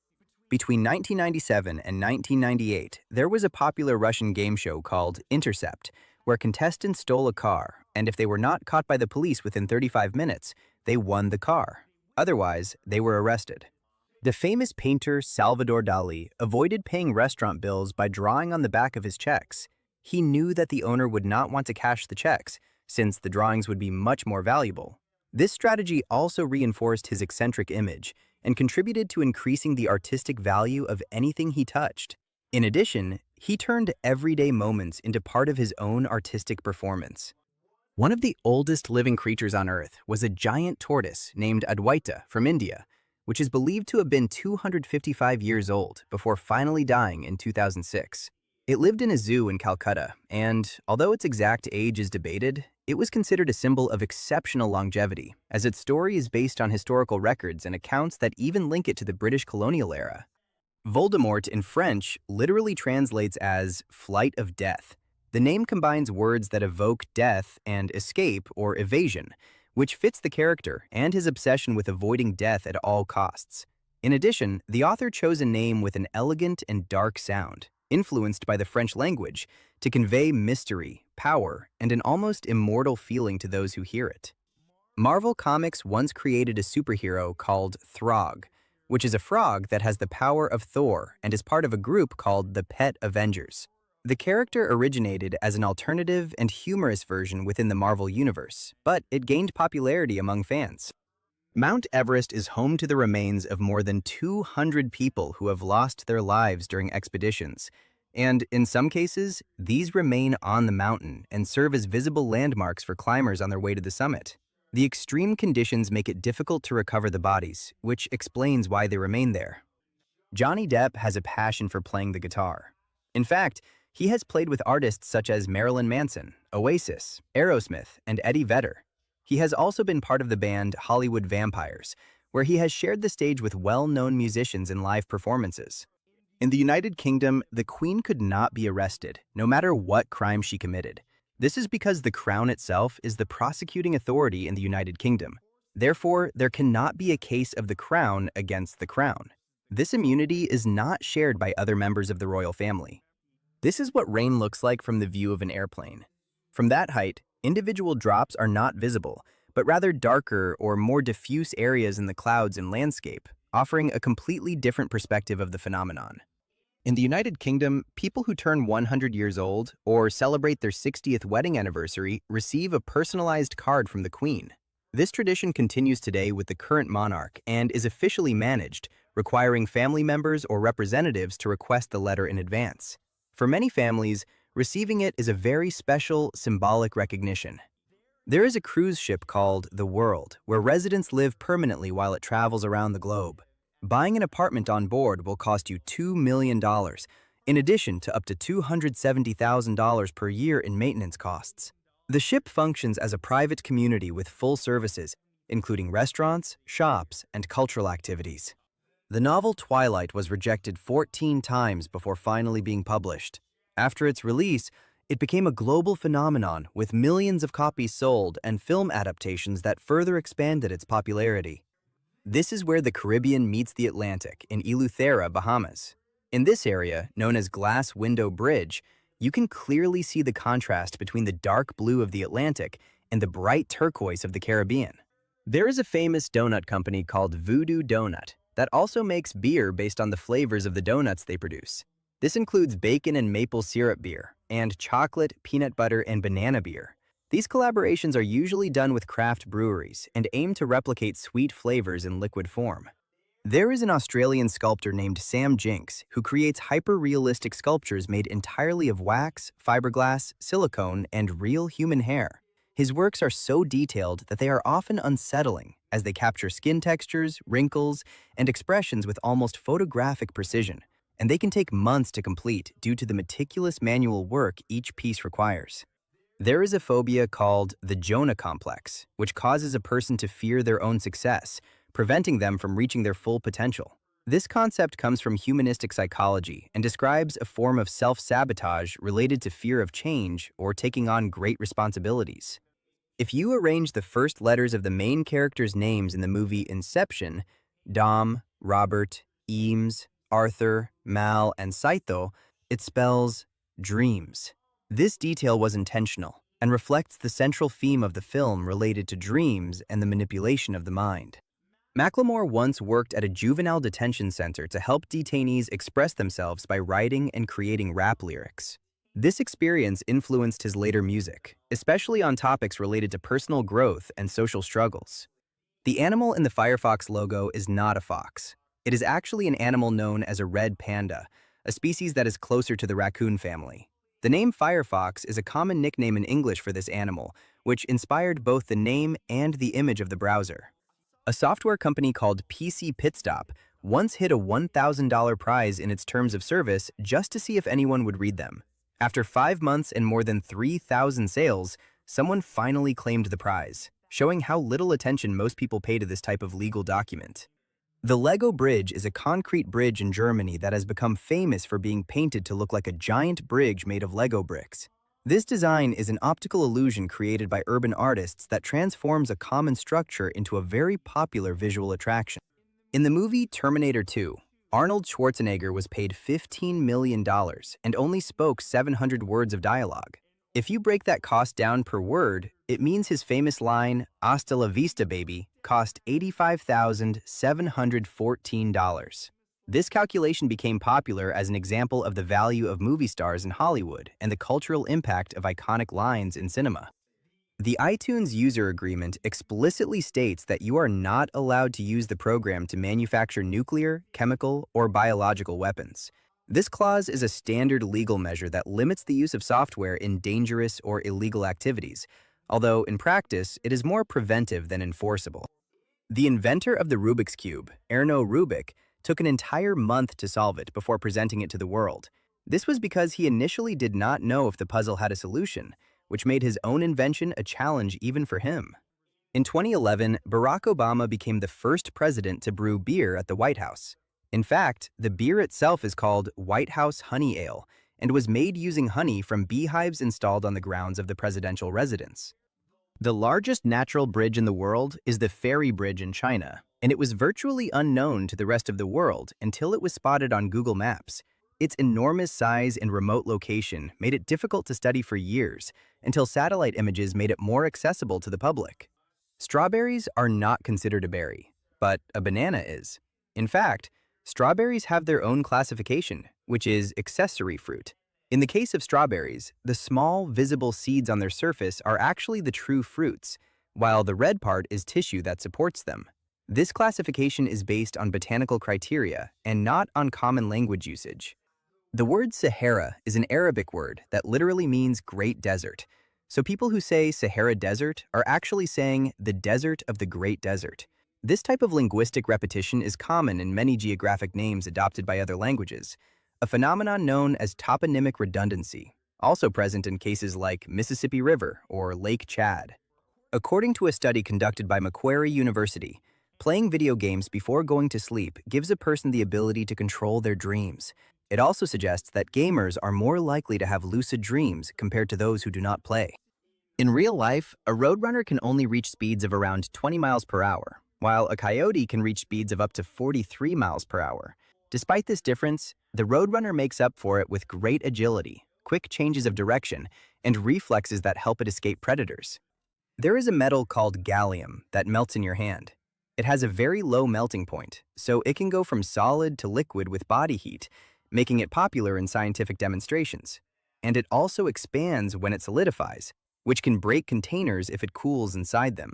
Between 1997 and 1998, there was a popular Russian game show called Intercept, where contestants stole a car, and if they were not caught by the police within 35 minutes, they won the car. Otherwise, they were arrested. The famous painter Salvador Dali avoided paying restaurant bills by drawing on the back of his checks. He knew that the owner would not want to cash the checks, since the drawings would be much more valuable. This strategy also reinforced his eccentric image and contributed to increasing the artistic value of anything he touched. In addition, he turned everyday moments into part of his own artistic performance. One of the oldest living creatures on Earth was a giant tortoise named Adwaita from India, which is believed to have been 255 years old before finally dying in 2006. It lived in a zoo in Calcutta, and although its exact age is debated, it was considered a symbol of exceptional longevity, as its story is based on historical records and accounts that even link it to the British colonial era. Voldemort in French literally translates as flight of death. The name combines words that evoke death and escape or evasion, which fits the character and his obsession with avoiding death at all costs. In addition, the author chose a name with an elegant and dark sound, influenced by the French language, to convey mystery, power, and an almost immortal feeling to those who hear it. Marvel Comics once created a superhero called Throg, which is a frog that has the power of Thor and is part of a group called the Pet Avengers. The character originated as an alternative and humorous version within the Marvel Universe, but it gained popularity among fans. Mount Everest is home to the remains of more than 200 people who have lost their lives during expeditions, and in some cases, these remain on the mountain and serve as visible landmarks for climbers on their way to the summit. The extreme conditions make it difficult to recover the bodies, which explains why they remain there. Johnny Depp has a passion for playing the guitar. In fact, he has played with artists such as Marilyn Manson, Oasis, Aerosmith, and Eddie Vedder. He has also been part of the band Hollywood Vampires, where he has shared the stage with well-known musicians in live performances. In the United Kingdom, the Queen could not be arrested, no matter what crime she committed. This is because the Crown itself is the prosecuting authority in the United Kingdom. Therefore, there cannot be a case of the Crown against the Crown. This immunity is not shared by other members of the royal family. This is what rain looks like from the view of an airplane. From that height, individual drops are not visible, but rather darker or more diffuse areas in the clouds and landscape, offering a completely different perspective of the phenomenon. In the United Kingdom, people who turn 100 years old or celebrate their 60th wedding anniversary receive a personalized card from the Queen. This tradition continues today with the current monarch and is officially managed, requiring family members or representatives to request the letter in advance. For many families, receiving it is a very special, symbolic recognition. There is a cruise ship called the World, where residents live permanently while it travels around the globe. Buying an apartment on board will cost you $2 million, in addition to up to $270,000 per year in maintenance costs. The ship functions as a private community with full services, including restaurants, shops, and cultural activities. The novel Twilight was rejected 14 times before finally being published. After its release, it became a global phenomenon with millions of copies sold and film adaptations that further expanded its popularity. This is where the Caribbean meets the Atlantic in Eleuthera, Bahamas. In this area, known as Glass Window Bridge, you can clearly see the contrast between the dark blue of the Atlantic and the bright turquoise of the Caribbean. There is a famous donut company called Voodoo Donut that also makes beer based on the flavors of the donuts they produce. This includes bacon and maple syrup beer, and chocolate, peanut butter, and banana beer. These collaborations are usually done with craft breweries and aim to replicate sweet flavors in liquid form. There is an Australian sculptor named Sam Jinks who creates hyper-realistic sculptures made entirely of wax, fiberglass, silicone, and real human hair. His works are so detailed that they are often unsettling, as they capture skin textures, wrinkles, and expressions with almost photographic precision, and they can take months to complete due to the meticulous manual work each piece requires. There is a phobia called the Jonah complex, which causes a person to fear their own success, preventing them from reaching their full potential. This concept comes from humanistic psychology and describes a form of self-sabotage related to fear of change or taking on great responsibilities. If you arrange the first letters of the main characters' names in the movie Inception, Dom, Robert, Eames, Arthur, Mal, and Saito, it spells dreams. This detail was intentional and reflects the central theme of the film related to dreams and the manipulation of the mind. Macklemore once worked at a juvenile detention center to help detainees express themselves by writing and creating rap lyrics. This experience influenced his later music, especially on topics related to personal growth and social struggles. The animal in the Firefox logo is not a fox. It is actually an animal known as a red panda, a species that is closer to the raccoon family. The name Firefox is a common nickname in English for this animal, which inspired both the name and the image of the browser. A software company called PC Pitstop once hit a $1,000 prize in its terms of service just to see if anyone would read them. After 5 months and more than 3,000 sales, someone finally claimed the prize, showing how little attention most people pay to this type of legal document. The Lego Bridge is a concrete bridge in Germany that has become famous for being painted to look like a giant bridge made of Lego bricks. This design is an optical illusion created by urban artists that transforms a common structure into a very popular visual attraction. In the movie Terminator 2, Arnold Schwarzenegger was paid $15 million and only spoke 700 words of dialogue. If you break that cost down per word, it means his famous line, "Hasta la vista, baby," cost $85,714. This calculation became popular as an example of the value of movie stars in Hollywood and the cultural impact of iconic lines in cinema. The iTunes user agreement explicitly states that you are not allowed to use the program to manufacture nuclear, chemical, or biological weapons. This clause is a standard legal measure that limits the use of software in dangerous or illegal activities, although in practice, it is more preventive than enforceable. The inventor of the Rubik's Cube, Erno Rubik, took an entire month to solve it before presenting it to the world. This was because he initially did not know if the puzzle had a solution, which made his own invention a challenge even for him. In 2011, Barack Obama became the first president to brew beer at the White House. In fact, the beer itself is called White House Honey Ale and was made using honey from beehives installed on the grounds of the presidential residence. The largest natural bridge in the world is the Ferry Bridge in China, and it was virtually unknown to the rest of the world until it was spotted on Google Maps. Its enormous size and remote location made it difficult to study for years, until satellite images made it more accessible to the public. Strawberries are not considered a berry, but a banana is. In fact, strawberries have their own classification, which is accessory fruit. In the case of strawberries, the small, visible seeds on their surface are actually the true fruits, while the red part is tissue that supports them. This classification is based on botanical criteria and not on common language usage. The word Sahara is an Arabic word that literally means Great Desert. So people who say Sahara Desert are actually saying the desert of the Great Desert. This type of linguistic repetition is common in many geographic names adopted by other languages, a phenomenon known as toponymic redundancy, also present in cases like Mississippi River or Lake Chad. According to a study conducted by Macquarie University, playing video games before going to sleep gives a person the ability to control their dreams. It also suggests that gamers are more likely to have lucid dreams compared to those who do not play. In real life, a roadrunner can only reach speeds of around 20 miles per hour, while a coyote can reach speeds of up to 43 miles per hour. Despite this difference, the roadrunner makes up for it with great agility, quick changes of direction, and reflexes that help it escape predators. There is a metal called gallium that melts in your hand. It has a very low melting point, so it can go from solid to liquid with body heat, making it popular in scientific demonstrations. And it also expands when it solidifies, which can break containers if it cools inside them.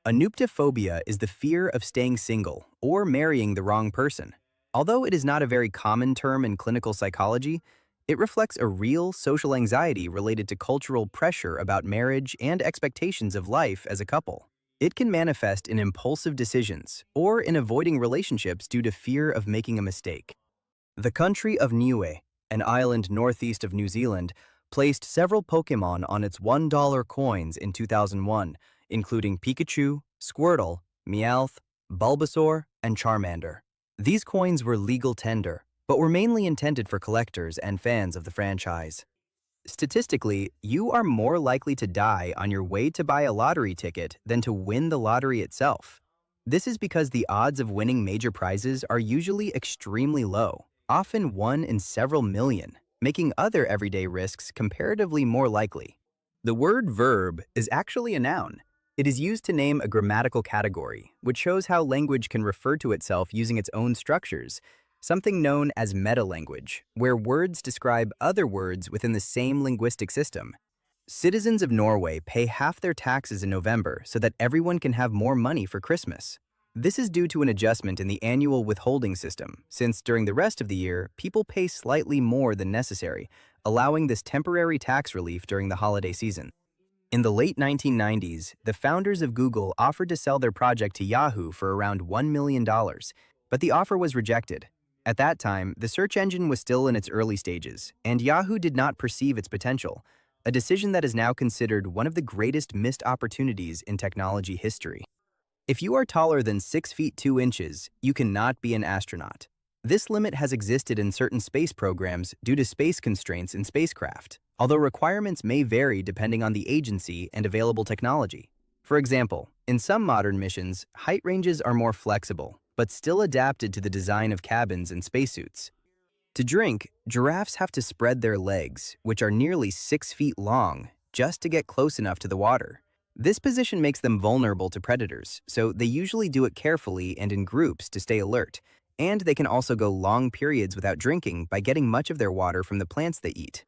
Anuptophobia is the fear of staying single or marrying the wrong person. Although it is not a very common term in clinical psychology, it reflects a real social anxiety related to cultural pressure about marriage and expectations of life as a couple. It can manifest in impulsive decisions or in avoiding relationships due to fear of making a mistake. The country of Niue, an island northeast of New Zealand, placed several Pokémon on its $1 coins in 2001, including Pikachu, Squirtle, Meowth, Bulbasaur, and Charmander. These coins were legal tender, but were mainly intended for collectors and fans of the franchise. Statistically, you are more likely to die on your way to buy a lottery ticket than to win the lottery itself. This is because the odds of winning major prizes are usually extremely low, often 1 in several million, making other everyday risks comparatively more likely. The word verb is actually a noun. It is used to name a grammatical category, which shows how language can refer to itself using its own structures, something known as metalanguage, where words describe other words within the same linguistic system. Citizens of Norway pay half their taxes in November so that everyone can have more money for Christmas. This is due to an adjustment in the annual withholding system, since during the rest of the year, people pay slightly more than necessary, allowing this temporary tax relief during the holiday season. In the late 1990s, the founders of Google offered to sell their project to Yahoo for around $1 million, but the offer was rejected. At that time, the search engine was still in its early stages, and Yahoo did not perceive its potential, a decision that is now considered one of the greatest missed opportunities in technology history. If you are taller than 6 feet 2 inches, you cannot be an astronaut. This limit has existed in certain space programs due to space constraints in spacecraft, although requirements may vary depending on the agency and available technology. For example, in some modern missions, height ranges are more flexible, but still adapted to the design of cabins and spacesuits. To drink, giraffes have to spread their legs, which are nearly 6 feet long, just to get close enough to the water. This position makes them vulnerable to predators, so they usually do it carefully and in groups to stay alert, and they can also go long periods without drinking by getting much of their water from the plants they eat.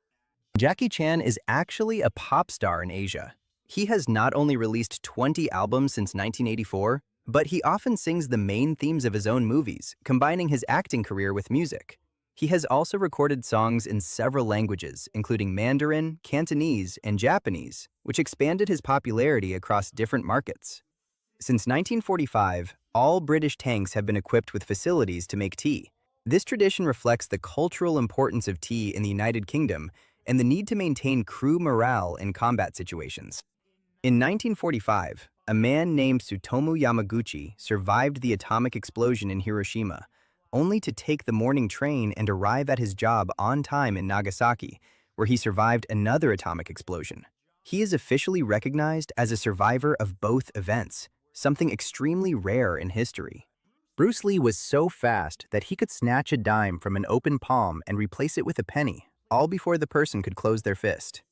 Jackie Chan is actually a pop star in Asia. He has not only released 20 albums since 1984, but he often sings the main themes of his own movies, combining his acting career with music. He has also recorded songs in several languages, including Mandarin, Cantonese, and Japanese, which expanded his popularity across different markets. Since 1945, all British tanks have been equipped with facilities to make tea. This tradition reflects the cultural importance of tea in the United Kingdom and the need to maintain crew morale in combat situations. In 1945, a man named Tsutomu Yamaguchi survived the atomic explosion in Hiroshima, only to take the morning train and arrive at his job on time in Nagasaki, where he survived another atomic explosion. He is officially recognized as a survivor of both events, something extremely rare in history. Bruce Lee was so fast that he could snatch a dime from an open palm and replace it with a penny, all before the person could close their fist.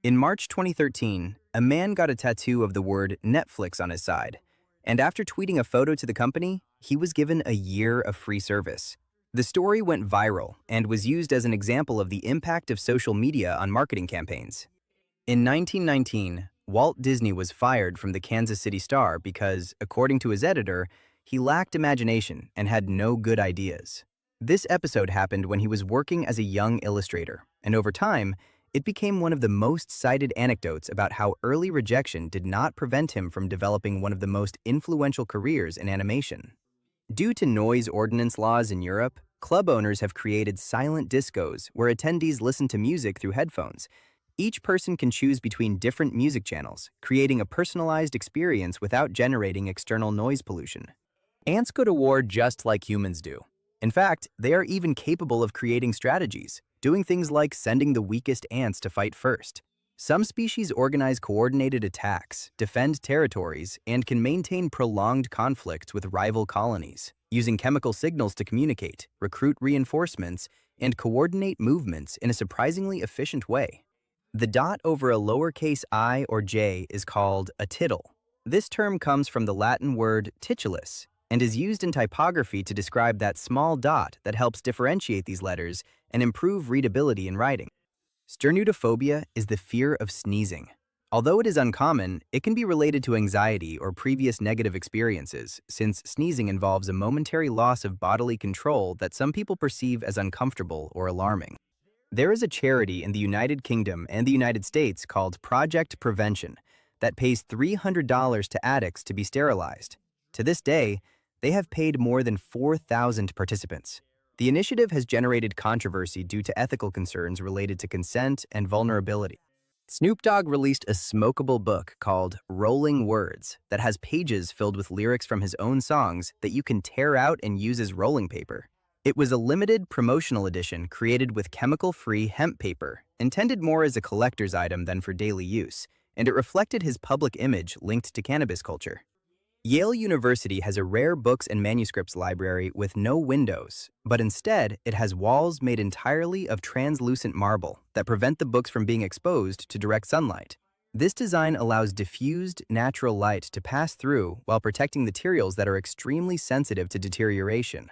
In March 2013, a man got a tattoo of the word Netflix on his side, and after tweeting a photo to the company, he was given a year of free service. The story went viral and was used as an example of the impact of social media on marketing campaigns. In 1919, Walt Disney was fired from the Kansas City Star because, according to his editor, he lacked imagination and had no good ideas. This episode happened when he was working as a young illustrator, and over time, It became one of the most cited anecdotes about how early rejection did not prevent him from developing one of the most influential careers in animation. Due to noise ordinance laws in Europe, club owners have created silent discos where attendees listen to music through headphones. Each person can choose between different music channels, creating a personalized experience without generating external noise pollution. Ants go to war just like humans do. In fact, they are even capable of creating strategies, doing things like sending the weakest ants to fight first. Some species organize coordinated attacks, defend territories, and can maintain prolonged conflicts with rival colonies, using chemical signals to communicate, recruit reinforcements, and coordinate movements in a surprisingly efficient way. The dot over a lowercase I or j is called a tittle. This term comes from the Latin word titulus and is used in typography to describe that small dot that helps differentiate these letters and improve readability in writing. Sternutophobia is the fear of sneezing. Although it is uncommon, it can be related to anxiety or previous negative experiences, since sneezing involves a momentary loss of bodily control that some people perceive as uncomfortable or alarming. There is a charity in the United Kingdom and the United States called Project Prevention that pays $300 to addicts to be sterilized. To this day, they have paid more than 4,000 participants. The initiative has generated controversy due to ethical concerns related to consent and vulnerability. Snoop Dogg released a smokable book called Rolling Words that has pages filled with lyrics from his own songs that you can tear out and use as rolling paper. It was a limited promotional edition created with chemical-free hemp paper, intended more as a collector's item than for daily use, and it reflected his public image linked to cannabis culture. Yale University has a rare books and manuscripts library with no windows, but instead it has walls made entirely of translucent marble that prevent the books from being exposed to direct sunlight. This design allows diffused, natural light to pass through while protecting materials that are extremely sensitive to deterioration.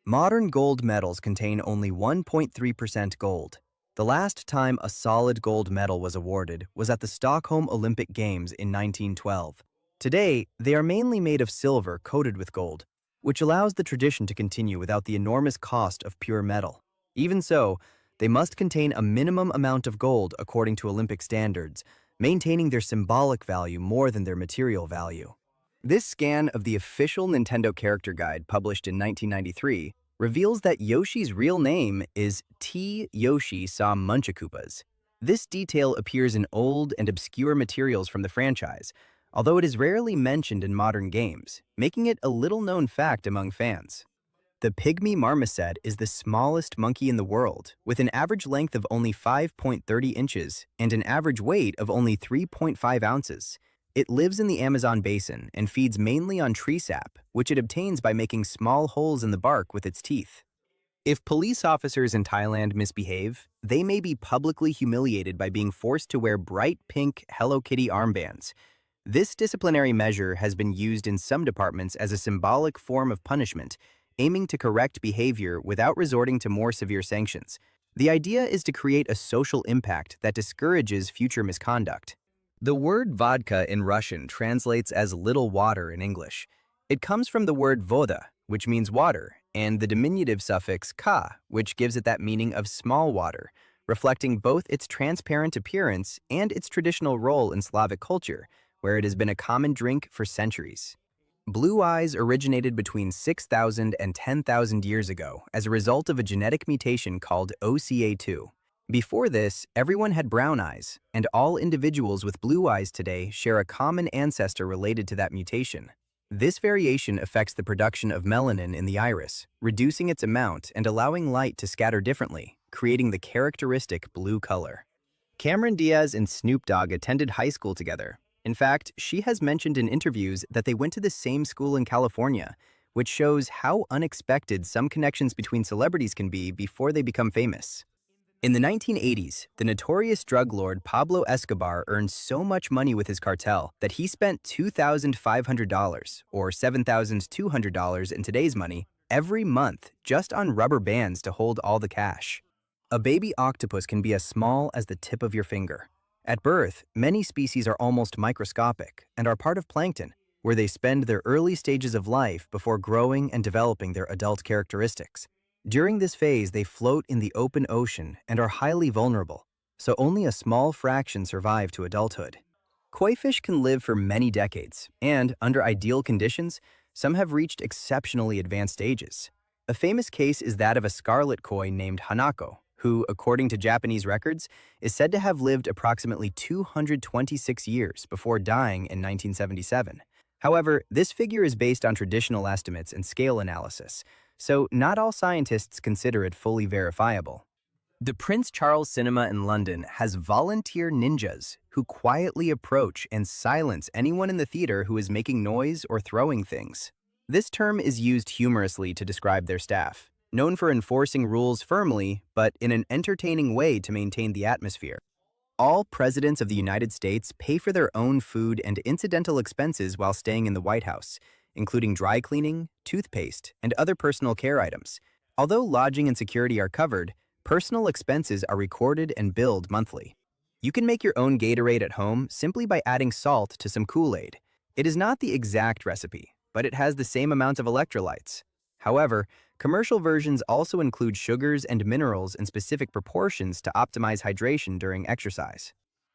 Modern gold medals contain only 1.3% gold. The last time a solid gold medal was awarded was at the Stockholm Olympic Games in 1912. Today, they are mainly made of silver coated with gold, which allows the tradition to continue without the enormous cost of pure metal. Even so, they must contain a minimum amount of gold according to Olympic standards, maintaining their symbolic value more than their material value. This scan of the official Nintendo character guide published in 1993 reveals that Yoshi's real name is T. Yoshi Sa Munchakoopas. This detail appears in old and obscure materials from the franchise, although it is rarely mentioned in modern games, making it a little-known fact among fans. The pygmy marmoset is the smallest monkey in the world, with an average length of only 5.30 inches and an average weight of only 3.5 ounces. It lives in the Amazon basin and feeds mainly on tree sap, which it obtains by making small holes in the bark with its teeth. If police officers in Thailand misbehave, they may be publicly humiliated by being forced to wear bright pink Hello Kitty armbands. This disciplinary measure has been used in some departments as a symbolic form of punishment, aiming to correct behavior without resorting to more severe sanctions. The idea is to create a social impact that discourages future misconduct. The word vodka in Russian translates as little water in English. It comes from the word voda, which means water, and the diminutive suffix ka, which gives it that meaning of small water, reflecting both its transparent appearance and its traditional role in Slavic culture, where it has been a common drink for centuries. Blue eyes originated between 6,000 and 10,000 years ago as a result of a genetic mutation called OCA2. Before this, everyone had brown eyes, and all individuals with blue eyes today share a common ancestor related to that mutation. This variation affects the production of melanin in the iris, reducing its amount and allowing light to scatter differently, creating the characteristic blue color. Cameron Diaz and Snoop Dogg attended high school together. In fact, she has mentioned in interviews that they went to the same school in California, which shows how unexpected some connections between celebrities can be before they become famous. In the 1980s, the notorious drug lord Pablo Escobar earned so much money with his cartel that he spent $2,500, or $7,200 in today's money, every month just on rubber bands to hold all the cash. A baby octopus can be as small as the tip of your finger. At birth, many species are almost microscopic and are part of plankton, where they spend their early stages of life before growing and developing their adult characteristics. During this phase, they float in the open ocean and are highly vulnerable. so only a small fraction survive to adulthood. Koi fish can live for many decades, and, under ideal conditions, some have reached exceptionally advanced stages. A famous case is that of a scarlet koi named Hanako, who, according to Japanese records, is said to have lived approximately 226 years before dying in 1977. However, this figure is based on traditional estimates and scale analysis, so not all scientists consider it fully verifiable. The Prince Charles Cinema in London has volunteer ninjas who quietly approach and silence anyone in the theater who is making noise or throwing things. This term is used humorously to describe their staff, known for enforcing rules firmly but in an entertaining way to maintain the atmosphere. All presidents of the United States pay for their own food and incidental expenses while staying in the White House, including dry cleaning, toothpaste, and other personal care items. Although lodging and security are covered, personal expenses are recorded and billed monthly. You can make your own Gatorade at home simply by adding salt to some Kool-Aid. It is not the exact recipe, but it has the same amount of electrolytes. However, commercial versions also include sugars and minerals in specific proportions to optimize hydration during exercise.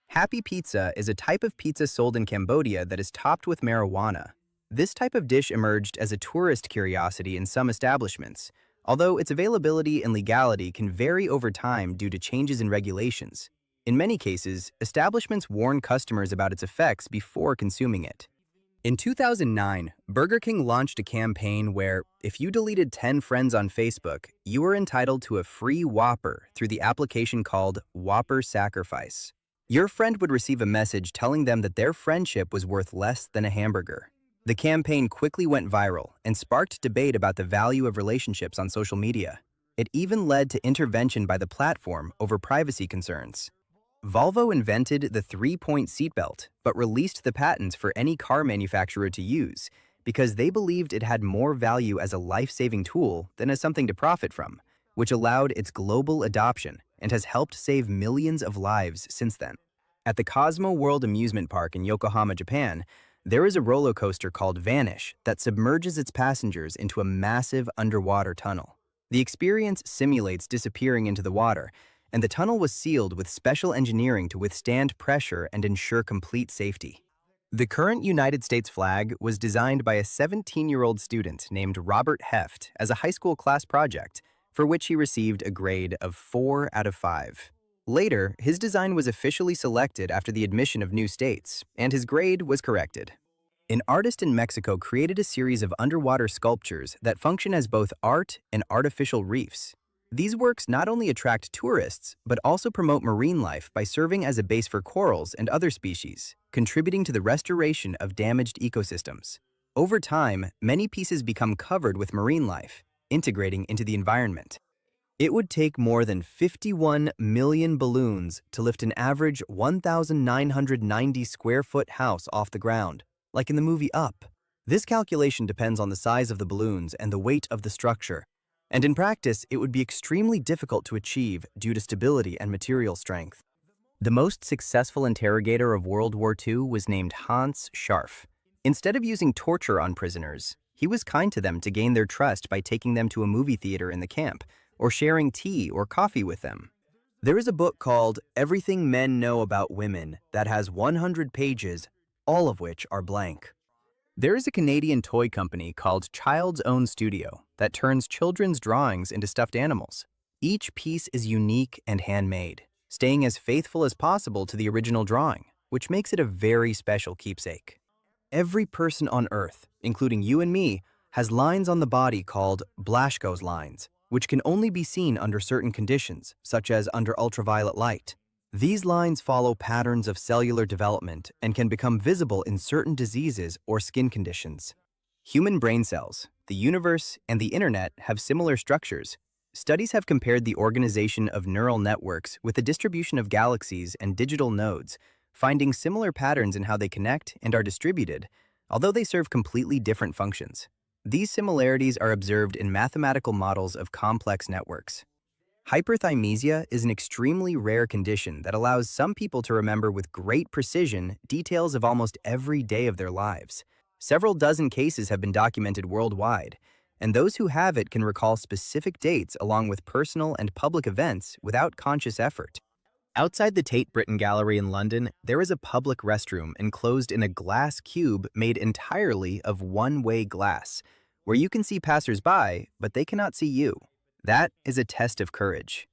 Happy Pizza is a type of pizza sold in Cambodia that is topped with marijuana. This type of dish emerged as a tourist curiosity in some establishments, although its availability and legality can vary over time due to changes in regulations. In many cases, establishments warn customers about its effects before consuming it. In 2009, Burger King launched a campaign where, if you deleted 10 friends on Facebook, you were entitled to a free Whopper through the application called Whopper Sacrifice. Your friend would receive a message telling them that their friendship was worth less than a hamburger. The campaign quickly went viral and sparked debate about the value of relationships on social media. It even led to intervention by the platform over privacy concerns. Volvo invented the three-point seatbelt, but released the patents for any car manufacturer to use because they believed it had more value as a life-saving tool than as something to profit from, which allowed its global adoption and has helped save millions of lives since then. At the Cosmo World Amusement Park in Yokohama, Japan, there is a roller coaster called Vanish that submerges its passengers into a massive underwater tunnel. The experience simulates disappearing into the water, and the tunnel was sealed with special engineering to withstand pressure and ensure complete safety. The current United States flag was designed by a 17-year-old student named Robert Heft as a high school class project, for which he received a grade of 4 out of 5. Later, his design was officially selected after the admission of new states, and his grade was corrected. An artist in Mexico created a series of underwater sculptures that function as both art and artificial reefs. These works not only attract tourists, but also promote marine life by serving as a base for corals and other species, contributing to the restoration of damaged ecosystems. Over time, many pieces become covered with marine life, integrating into the environment. It would take more than 51 million balloons to lift an average 1,990 square foot house off the ground, like in the movie Up. This calculation depends on the size of the balloons and the weight of the structure, and in practice, it would be extremely difficult to achieve due to stability and material strength. The most successful interrogator of World War II was named Hans Scharf. Instead of using torture on prisoners, he was kind to them to gain their trust by taking them to a movie theater in the camp, or sharing tea or coffee with them. There is a book called Everything Men Know About Women that has 100 pages, all of which are blank. There is a Canadian toy company called Child's Own Studio that turns children's drawings into stuffed animals. Each piece is unique and handmade, staying as faithful as possible to the original drawing, which makes it a very special keepsake. Every person on Earth, including you and me, has lines on the body called Blaschko's lines, which can only be seen under certain conditions, such as under ultraviolet light. These lines follow patterns of cellular development and can become visible in certain diseases or skin conditions. Human brain cells, the universe, and the internet have similar structures. Studies have compared the organization of neural networks with the distribution of galaxies and digital nodes, finding similar patterns in how they connect and are distributed, although they serve completely different functions. These similarities are observed in mathematical models of complex networks. Hyperthymesia is an extremely rare condition that allows some people to remember with great precision details of almost every day of their lives. Several dozen cases have been documented worldwide, and those who have it can recall specific dates along with personal and public events without conscious effort. Outside the Tate Britain Gallery in London, there is a public restroom enclosed in a glass cube made entirely of one-way glass, where you can see passers-by, but they cannot see you. That is a test of courage.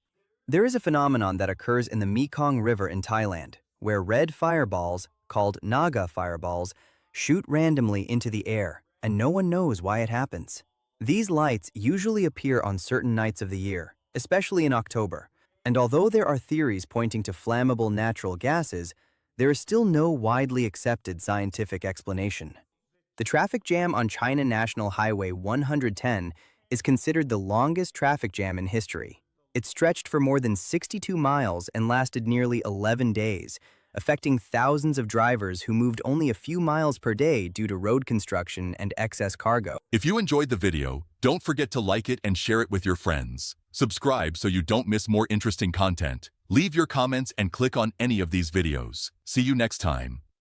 There is a phenomenon that occurs in the Mekong River in Thailand, where red fireballs, called Naga fireballs, shoot randomly into the air, and no one knows why it happens. These lights usually appear on certain nights of the year, especially in October. And although there are theories pointing to flammable natural gases, there is still no widely accepted scientific explanation. The traffic jam on China National Highway 110 is considered the longest traffic jam in history. It stretched for more than 62 miles and lasted nearly 11 days, affecting thousands of drivers who moved only a few miles per day due to road construction and excess cargo. If you enjoyed the video, don't forget to like it and share it with your friends. Subscribe so you don't miss more interesting content. Leave your comments and click on any of these videos. See you next time.